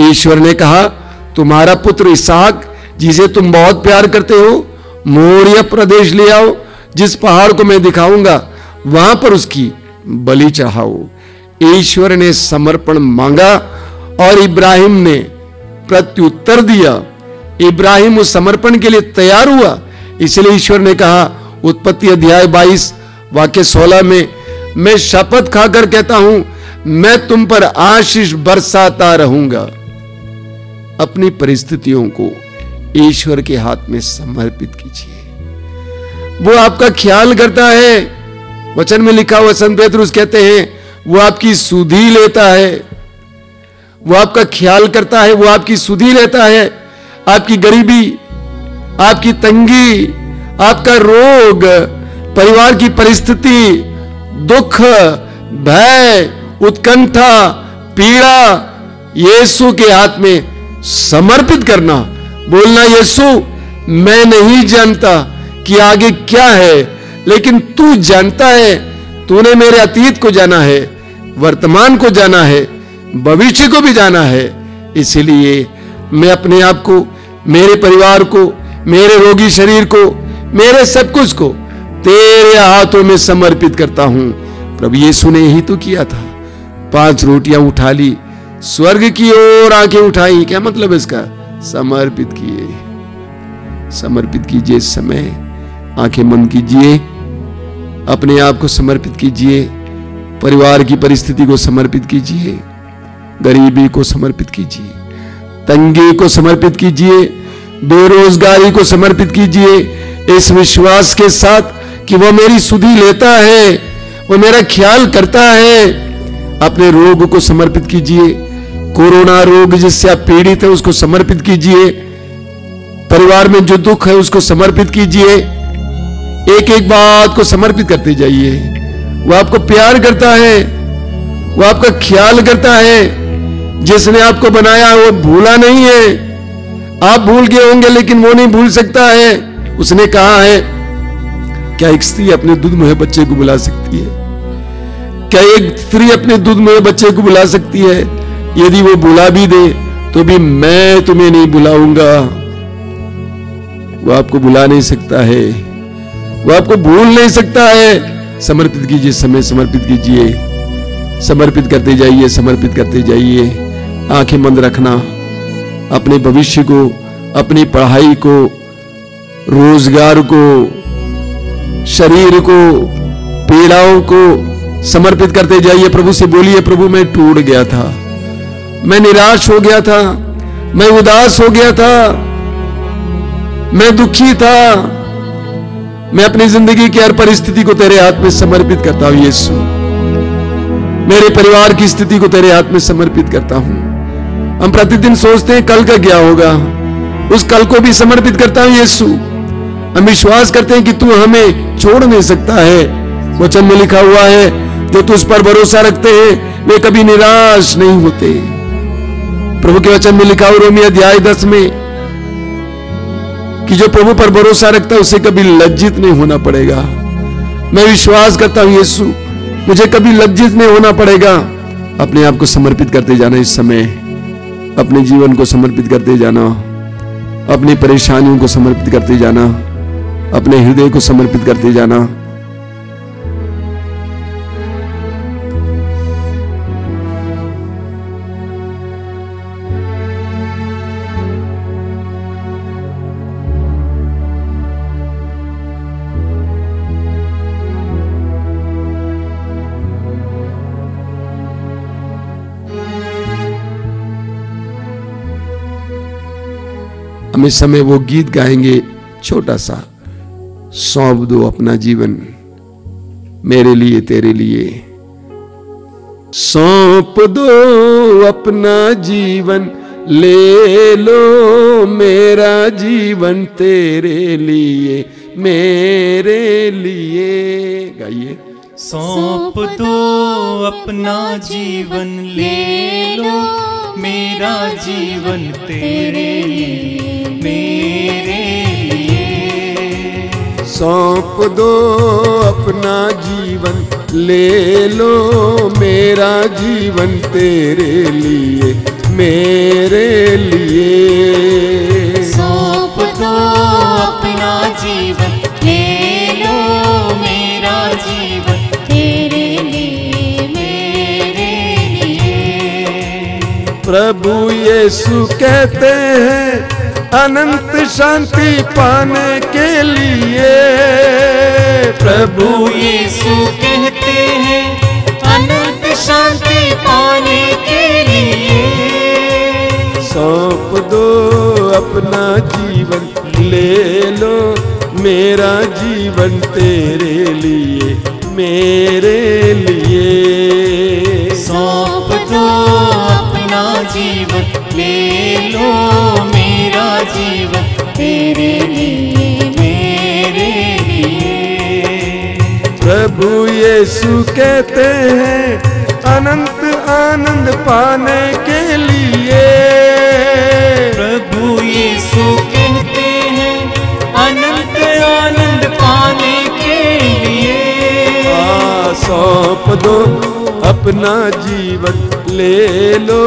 ईश्वर ने कहा, तुम्हारा पुत्र इसहाक, जिसे तुम बहुत प्यार करते हो, मोरिया प्रदेश ले आओ, जिस पहाड़ को मैं दिखाऊंगा, वहां पर उसकी बलि चढ़ाओ। ईश्वर ने समर्पण मांगा और इब्राहिम ने प्रत्युत्तर दिया। इब्राहिम उस समर्पण के लिए तैयार हुआ। इसलिए ईश्वर ने कहा, उत्पत्ति अध्याय 22 वाक्य 16 में, मैं शपथ खाकर कहता हूं, मैं तुम पर आशीष बरसाता रहूंगा। अपनी परिस्थितियों को ईश्वर के हाथ में समर्पित कीजिए। वो आपका ख्याल करता है। वचन में लिखा हुआ संत पेतरुस कहते हैं, वो आपकी सुधि लेता है। वो आपका ख्याल करता है, वो आपकी सुधि लेता है। आपकी गरीबी, आपकी तंगी, आपका रोग, परिवार की परिस्थिति, दुख, भय, उत्कंठा, पीड़ा, यीशु के हाथ में समर्पित करना। बोलना, यीशु मैं नहीं जानता कि आगे क्या है, लेकिन तू जानता है, तूने मेरे अतीत को जाना है, वर्तमान को जाना है, भविष्य को भी जाना है। इसीलिए मैं अपने आप को, मेरे परिवार को, मेरे रोगी शरीर को, मेरे सब कुछ को तेरे हाथों में समर्पित करता हूं। प्रभु यीशु ने यही तो किया था। 5 रोटियां उठा ली, स्वर्ग की ओर आंखें उठाई। क्या मतलब इसका? समर्पित किए। समर्पित कीजिए। इस समय आंखें बंद कीजिए, अपने आप को समर्पित कीजिए, परिवार की परिस्थिति को समर्पित कीजिए, गरीबी को समर्पित कीजिए, तंगी को समर्पित कीजिए, बेरोजगारी को समर्पित कीजिए, इस विश्वास के साथ कि वो मेरी सुधि लेता है, वो मेरा ख्याल करता है। अपने रोग को समर्पित कीजिए, कोरोना रोग जिससे आप पीड़ित हैं उसको समर्पित कीजिए, परिवार में जो दुख है उसको समर्पित कीजिए। एक एक बात को समर्पित करते जाइए। वो आपको प्यार करता है, वो आपका ख्याल करता है। जिसने आपको बनाया वो भूला नहीं है। आप भूल गए होंगे लेकिन वो नहीं भूल सकता है। उसने कहा है, क्या एक स्त्री अपने दूध मुहे बच्चे को बुला सकती है? क्या एक स्त्री अपने दूध मुहे बच्चे को बुला सकती है? यदि वो बुला भी दे तो भी मैं तुम्हें नहीं बुलाऊंगा। वो आपको बुला नहीं सकता है, वो आपको भूल नहीं सकता है। समर्पित कीजिए, समय समर्पित कीजिए, समर्पित करते जाइए, समर्पित करते जाइए। आंखें बंद रखना। अपने भविष्य को, अपनी पढ़ाई को, रोजगार को, शरीर को, पीड़ाओं को समर्पित करते जाइए। प्रभु से बोलिए, प्रभु मैं टूट गया था, मैं निराश हो गया था, मैं उदास हो गया था, मैं दुखी था। मैं अपनी जिंदगी की हर परिस्थिति को तेरे हाथ में समर्पित करता हूं यीशु। मेरे परिवार की स्थिति को तेरे हाथ में समर्पित करता हूं। हम प्रतिदिन सोचते हैं कल का क्या होगा, उस कल को भी समर्पित करता हूं यीशु। हम विश्वास करते हैं कि तू हमें छोड़ नहीं सकता है। वचन में लिखा हुआ है, जो तुझ पर भरोसा रखते हैं वे कभी निराश नहीं होते। प्रभु के वचन में लिखा हुआ रोमी अध्याय 10 में कि जो प्रभु पर भरोसा रखता है उसे कभी लज्जित नहीं होना पड़ेगा। मैं विश्वास करता हूं यीशु, मुझे कभी लज्जित नहीं होना पड़ेगा। अपने आप को समर्पित करते जाना। इस समय अपने जीवन को समर्पित करते जाना, अपनी परेशानियों को समर्पित करते जाना, अपने हृदय को समर्पित करते जाना। हम इस समय वो गीत गाएंगे छोटा सा, सौंप दो अपना जीवन मेरे लिए तेरे लिए। सौंप दो अपना जीवन, ले लो मेरा जीवन तेरे लिए मेरे लिए। गाइए। सौंप दो अपना जीवन, ले लो मेरा जीवन तेरे लिए मेरे लिए। सौंप दो अपना जीवन, ले लो मेरा जीवन तेरे लिए मेरे लिए। सौंप दो अपना जीवन, ले लो मेरा जीवन तेरे लिए मेरे लिए। प्रभु यीशु कहते हैं अनंत शांति पाने के लिए। प्रभु यीशु कहते हैं अनंत शांति पाने के लिए। सौंप दो अपना जीवन, ले लो मेरा जीवन तेरे लिए मेरे लिए। सौंप दो अपना जीवन, ले लो मेरा जीवन तेरे लिए मेरे लिए। प्रभु यीशु कहते हैं अनंत आनंद पाने के लिए। प्रभु यीशु कहते हैं अनंत आनंद पाने के लिए। सौंप दो अपना जीवन, ले लो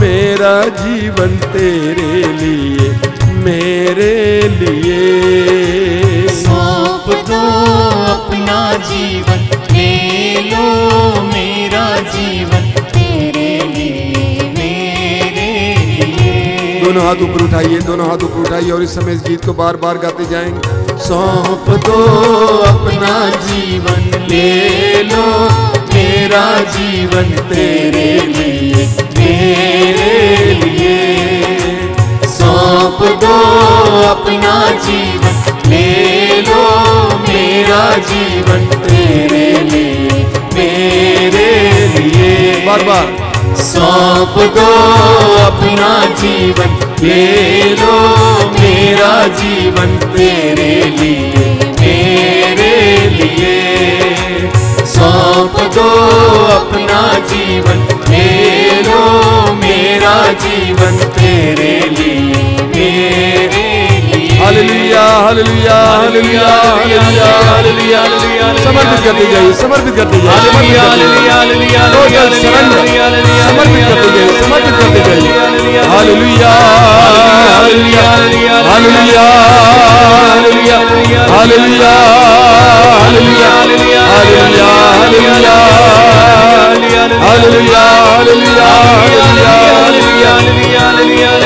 मेरा जीवन तेरे लिए, मेरे लिए। सौंप दो अपना जीवन, ले लो मेरा जीवन तेरे लिए, मेरे लिए। दोनों हाथ ऊपर उठाइए, दोनों हाथ ऊपर उठाइए और इस समय इस गीत को बार बार गाते जाएंगे। सौंप दो अपना जीवन, ले लो मेरा जीवन तेरे लिए, मेरे लिए। सौंप दो अपना जीवन, ले लो मेरा जीवन तेरे लिए, मेरे लिए। बार बार सौंप दो अपना जीवन, ले लो मेरा जीवन तेरे लिए, मेरे लिए। सौंप दो अपना जीवन, ले लो मेरा जीवन तेरे लिए, मेरे लिए। Hallelujah hallelujah hallelujah hallelujah hallelujah. समर्पित करते जाइए, समर्पित करते जाइए, समर्पित करते जाइए, समर्पित करते जाइए। Hallelujah hallelujah hallelujah hallelujah hallelujah hallelujah hallelujah hallelujah hallelujah hallelujah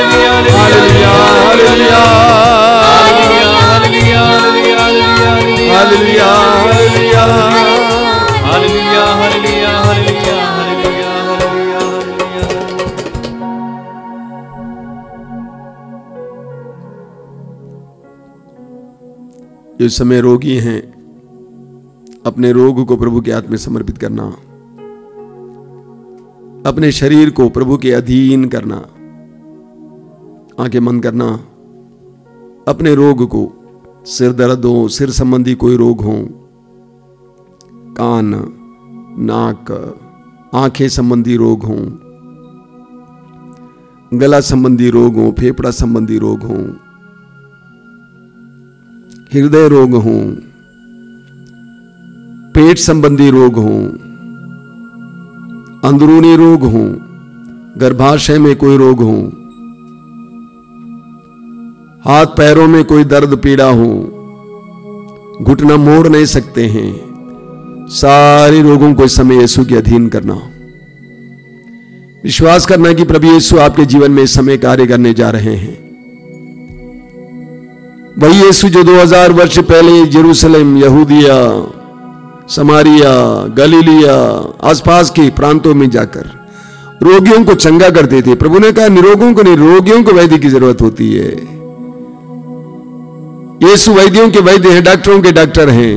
hallelujah hallelujah. जो समय रोगी हैं, अपने रोग को प्रभु के हाथ में समर्पित करना, अपने शरीर को प्रभु के अधीन करना, आंखें बंद करना, अपने रोग को, सिर दर्द हो, सिर संबंधी कोई रोग हो, कान नाक आंखें संबंधी रोग हो, गला संबंधी रोग हो, फेफड़ा संबंधी रोग हो, हृदय रोग हो, पेट संबंधी रोग हो, अंदरूनी रोग हो, गर्भाशय में कोई रोग हो, हाथ पैरों में कोई दर्द पीड़ा हो, घुटना मोड़ नहीं सकते हैं, सारे रोगों को इस समय यीशु के अधीन करना, विश्वास करना कि प्रभु यीशु आपके जीवन में इस समय कार्य करने जा रहे हैं। वही यीशु जो 2000 वर्ष पहले यरूशलेम, यहूदिया, समारिया, गलीलिया, आसपास के प्रांतों में जाकर रोगियों को चंगा करते थे। प्रभु ने कहा निरोगों को नहीं, रोगियों को वैद्य की जरूरत होती है। यीशु वैद्यों के वैद्य हैं, डॉक्टरों के डॉक्टर हैं।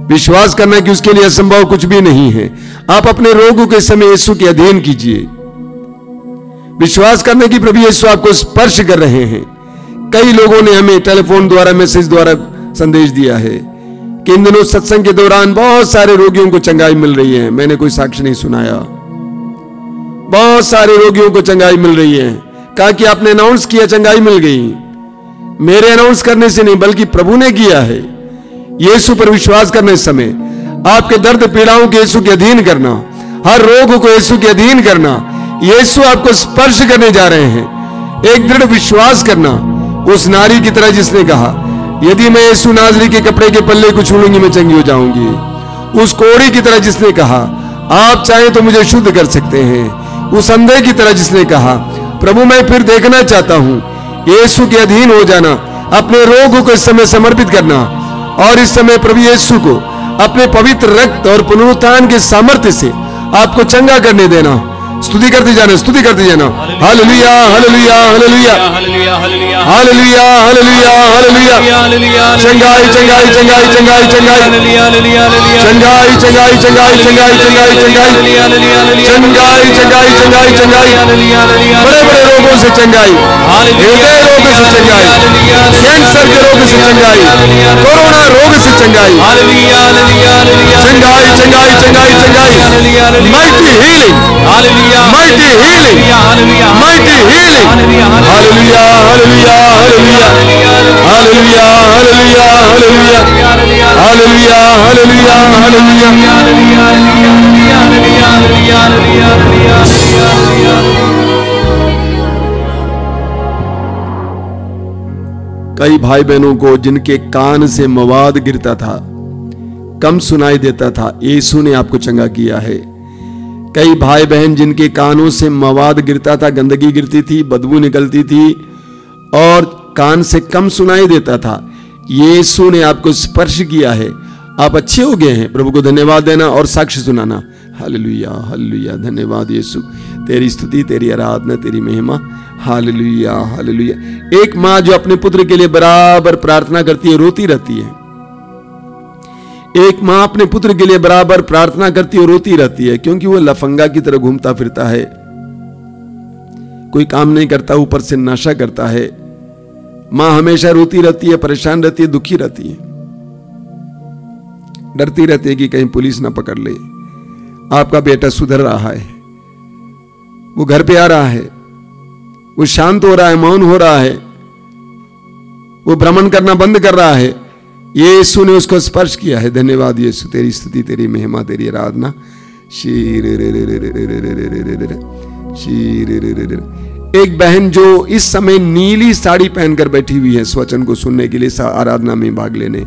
विश्वास करना कि उसके लिए असंभव कुछ भी नहीं है। आप अपने रोगों के समय यीशु के अधीन कीजिए। विश्वास करना कि प्रभु यीशु आपको स्पर्श कर रहे हैं। कई लोगों ने हमें टेलीफोन द्वारा, मैसेज द्वारा संदेश दिया है कि इन दिनों सत्संग के दौरान बहुत सारे रोगियों को चंगाई मिल रही है। मैंने कोई साक्ष्य नहीं सुनाया। बहुत सारे रोगियों को चंगाई मिल रही है। कहा कि आपने अनाउंस किया, चंगाई मिल गई। मेरे अनाउंस करने से नहीं, बल्कि प्रभु ने किया है। यीशु पर विश्वास करने समय आपके दर्द पीड़ाओं के यीशु के अधीन करना, हर रोग को यीशु के अधीन करना, यीशु आपको स्पर्श करने जा रहे हैं। एक दृढ़ विश्वास करना, उस नारी की तरह जिसने कहा यदि मैं यीशु नाज़री के कपड़े के पल्ले को छू लूंगी मैं चंगी हो जाऊंगी। उस कोढ़ी की तरह जिसने कहा आप चाहें तो मुझे शुद्ध कर सकते हैं। उस अंधे की तरह जिसने कहा प्रभु मैं फिर देखना चाहता हूं। यीशु के अधीन हो जाना, अपने रोग को इस समय समर्पित करना और इस समय प्रभु यीशु को अपने पवित्र रक्त और पुनरुत्थान के सामर्थ्य से आपको चंगा करने देना। स्तुति करते जाना, स्तुति करते जाना। Hallelujah hallelujah hallelujah hallelujah hallelujah hallelujah hallelujah. चंगाई चंगाई चंगाई चंगाई चंगाई चंगाई चंगाई चंगाई चंगाई चंगाई चंगाई चंगाई चंगाई चंगाई चंगाई। बड़े बड़े रोगों से चंगाई, हृदय रोग से चंगाई, कैंसर के रोग से चंगाई, कोरोना रोग से चंगाई, चंगाई चंगाई चंगाई चंगाई। Mighty healing, mighty healing, mighty healing. Hallelujah, hallelujah, hallelujah, hallelujah, hallelujah, hallelujah, hallelujah, hallelujah, hallelujah. कई भाई बहनों को जिनके कान से मवाद गिरता था, कम सुनाई देता था, यीशु ने आपको चंगा किया है। कई भाई बहन जिनके कानों से मवाद गिरता था, गंदगी गिरती थी, बदबू निकलती थी और कान से कम सुनाई देता था, यीशु ने आपको स्पर्श किया है, आप अच्छे हो गए हैं। प्रभु को धन्यवाद देना और साक्ष्य सुनाना। हालेलुया, हालेलुया, धन्यवाद यीशु, तेरी स्तुति, तेरी आराधना, तेरी महिमा। Hallelujah, hallelujah. एक माँ जो अपने पुत्र के लिए बराबर प्रार्थना करती है, रोती रहती है। एक माँ अपने पुत्र के लिए बराबर प्रार्थना करती है और रोती रहती है, क्योंकि वो लफंगा की तरह घूमता फिरता है, कोई काम नहीं करता, ऊपर से नशा करता है। माँ हमेशा रोती रहती है, परेशान रहती है, दुखी रहती है, डरती रहती है कि कहीं पुलिस ना पकड़ ले। आपका बेटा सुधर रहा है, वो घर पे आ रहा है, वो शांत हो रहा है, मौन हो रहा है, वो भ्रमण करना बंद कर रहा है। यीशु ने उसको स्पर्श किया है। धन्यवाद यीशु, तेरी स्तुति, तेरी महिमा, तेरी आराधना। एक बहन जो इस समय नीली साड़ी पहनकर बैठी हुई है, इस वचन को सुनने के लिए, आराधना में भाग लेने,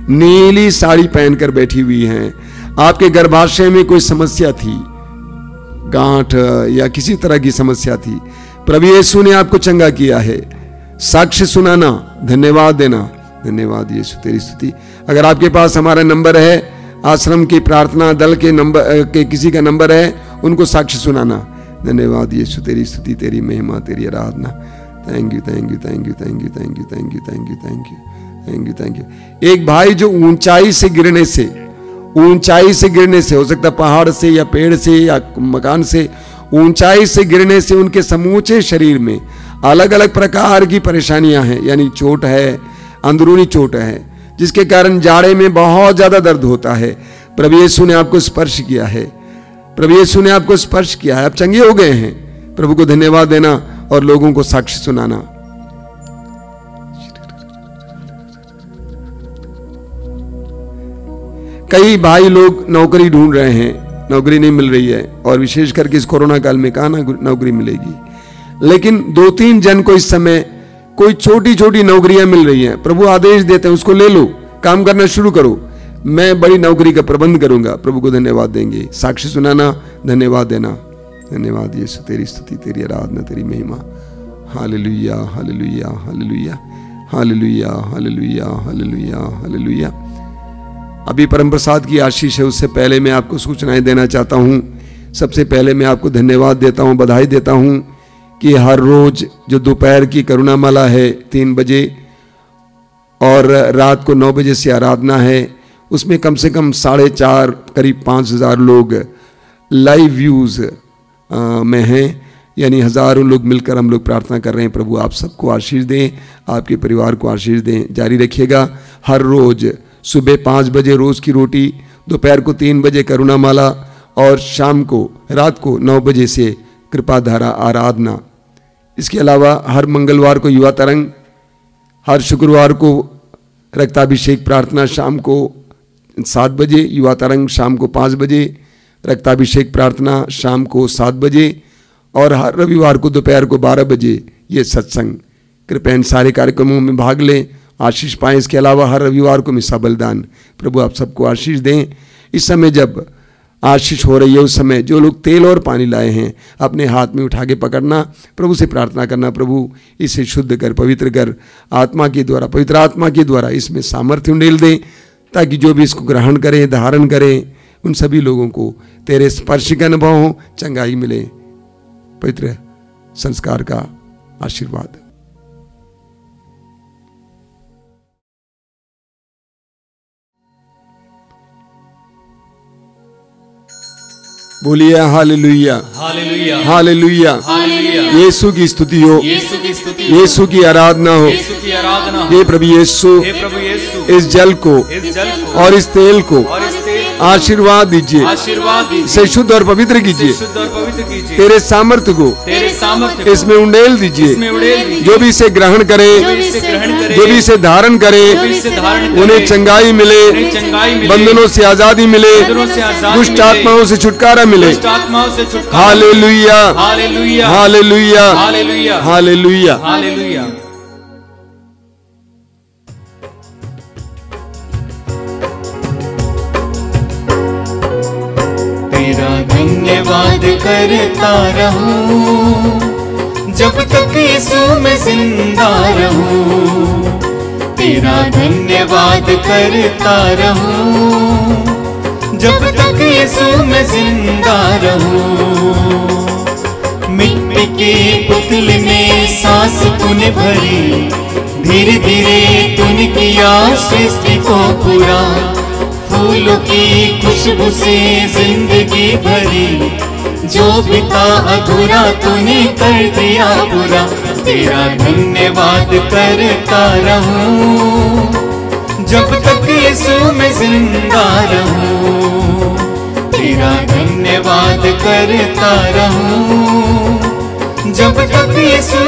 नीली साड़ी पहनकर बैठी हुई है। आपके गर्भाशय में कोई समस्या थी, गांठ या किसी तरह की समस्या थी, प्रभु यीशु ने आपको चंगा किया है। साक्ष्य सुनाना, धन्यवाद देना। धन्यवाद यीशु, तेरी स्तुति। अगर आपके पास हमारा नंबर है, आश्रम की प्रार्थना दल के नंबर के किसी का नंबर है, उनको साक्ष्य सुनाना। धन्यवाद यीशु, तेरी स्तुति, तेरी महिमा, तेरी आराधना। Thank you, thank you, thank you, thank you, thank you, thank you, thank you, thank you, thank you, thank you. एक भाई जो ऊंचाई से गिरने से, हो सकता है पहाड़ से या पेड़ से या मकान से, ऊंचाई से गिरने से उनके समूचे शरीर में अलग अलग प्रकार की परेशानियां हैं, यानी चोट है, अंदरूनी चोट है, जिसके कारण जाड़े में बहुत ज्यादा दर्द होता है। प्रभु यीशु ने आपको स्पर्श किया है, प्रभु यीशु ने आपको स्पर्श किया है, आप चंगे हो गए हैं। प्रभु को धन्यवाद देना और लोगों को साक्ष्य सुनाना। कई भाई लोग नौकरी ढूंढ रहे हैं, नौकरी नहीं मिल रही है, और विशेष करके इस कोरोना काल में कहाँ नौकरी मिलेगी। लेकिन 2-3 जन को इस समय कोई छोटी छोटी नौकरियां मिल रही हैं। प्रभु आदेश देते हैं, उसको ले लो, काम करना शुरू करो, मैं बड़ी नौकरी का प्रबंध करूंगा। प्रभु को धन्यवाद देंगे, साक्ष्य सुनाना, धन्यवाद देना। धन्यवाद यीशु, तेरी स्तुति, तेरी आराधना, तेरी महिमा। Hallelujah, hallelujah, hallelujah, hallelujah, hallelujah, hallelujah, hallelujah. अभी परम प्रसाद की आशीष है, उससे पहले मैं आपको सूचनाएं देना चाहता हूं। सबसे पहले मैं आपको धन्यवाद देता हूं, बधाई देता हूं कि हर रोज जो दोपहर की करुणामाला है 3 बजे और रात को 9 बजे से आराधना है, उसमें कम से कम 4.5 करीब 5,000 लोग लाइव व्यूज में हैं, यानी हजारों लोग मिलकर हम लोग प्रार्थना कर रहे हैं। प्रभु आप सबको आशीष दें, आपके परिवार को आशीष दें, जारी रखिएगा। हर रोज सुबह 5 बजे रोज की रोटी, दोपहर को 3 बजे करुणामाला और शाम को रात को 9 बजे से कृपाधारा आराधना। इसके अलावा हर मंगलवार को युवा तरंग, हर शुक्रवार को रक्ताभिषेक प्रार्थना शाम को 7 बजे, युवा तरंग शाम को 5 बजे, रक्ताभिषेक प्रार्थना शाम को 7 बजे, और हर रविवार को दोपहर को 12 बजे ये सत्संग। कृपया इन सारे कार्यक्रमों में भाग लें, आशीष पाएं। इसके अलावा हर रविवार को मिसा बलिदान। प्रभु आप सबको आशीष दें। इस समय जब आशीष हो रही है, उस समय जो लोग तेल और पानी लाए हैं अपने हाथ में उठा के पकड़ना, प्रभु से प्रार्थना करना, प्रभु इसे शुद्ध कर, पवित्र कर, आत्मा के द्वारा, पवित्र आत्मा के द्वारा इसमें सामर्थ्य उंडेल दें, ताकि जो भी इसको ग्रहण करें, धारण करें, उन सभी लोगों को तेरे स्पर्श का अनुभव हो, चंगाई मिले, पवित्र संस्कार का आशीर्वाद। बोलिए हालेलुया, हालेलुया, हालेलुया, हालेलुया। यीशु की स्तुति हो, यीशु की स्तुति, यीशु की आराधना हो। यीशु की आराधना। हे प्रभु यीशु, हे प्रभु यीशु, इस जल को इस जल को और इस तेल को और इस तेल आशीर्वाद दीजिए, आशीर्वाद दीजिए, इसे शुद्ध और पवित्र इसे कीजिए, शुद्ध और पवित्र कीजिए, तेरे सामर्थ्य को तेरे सामर्थ्य इसमें उंडेल दीजिए, इसमें उड़ेल दीजिए, जो भी इसे ग्रहण करे, जो भी इसे ग्रहण करे, जो भी इसे धारण करे, जो भी इसे धारण करे, उन्हें चंगाई मिले, उन्हें चंगाई मिले, बंधनों से आजादी मिले, बंधनों से आजादी दुष्ट मिले, आत्माओं से छुटकारा मिले। दुष्ट आत्माओं से छुटकारा, hallelujah, hallelujah, hallelujah, hallelujah, hallelujah. Hallelujah. तेरा धन्यवाद करता रहूं जब तक यीशु मैं जिंदा रहूं। तेरा धन्यवाद करता रहूं जब तक यीशु मैं जिंदा रहूं। मिट्टी के पुतले में सांस तूने भरी, धीरे धीरे तूने किया सृष्टि को पूरा। फूलों की खुशबू से जिंदगी भरी, जो भी था अधूरा तूने कर दिया पूरा। तेरा धन्यवाद करता रहूं जब तक यीशु मैं जिंदा रहूं। तेरा धन्यवाद करता रहूं जब तक यीशु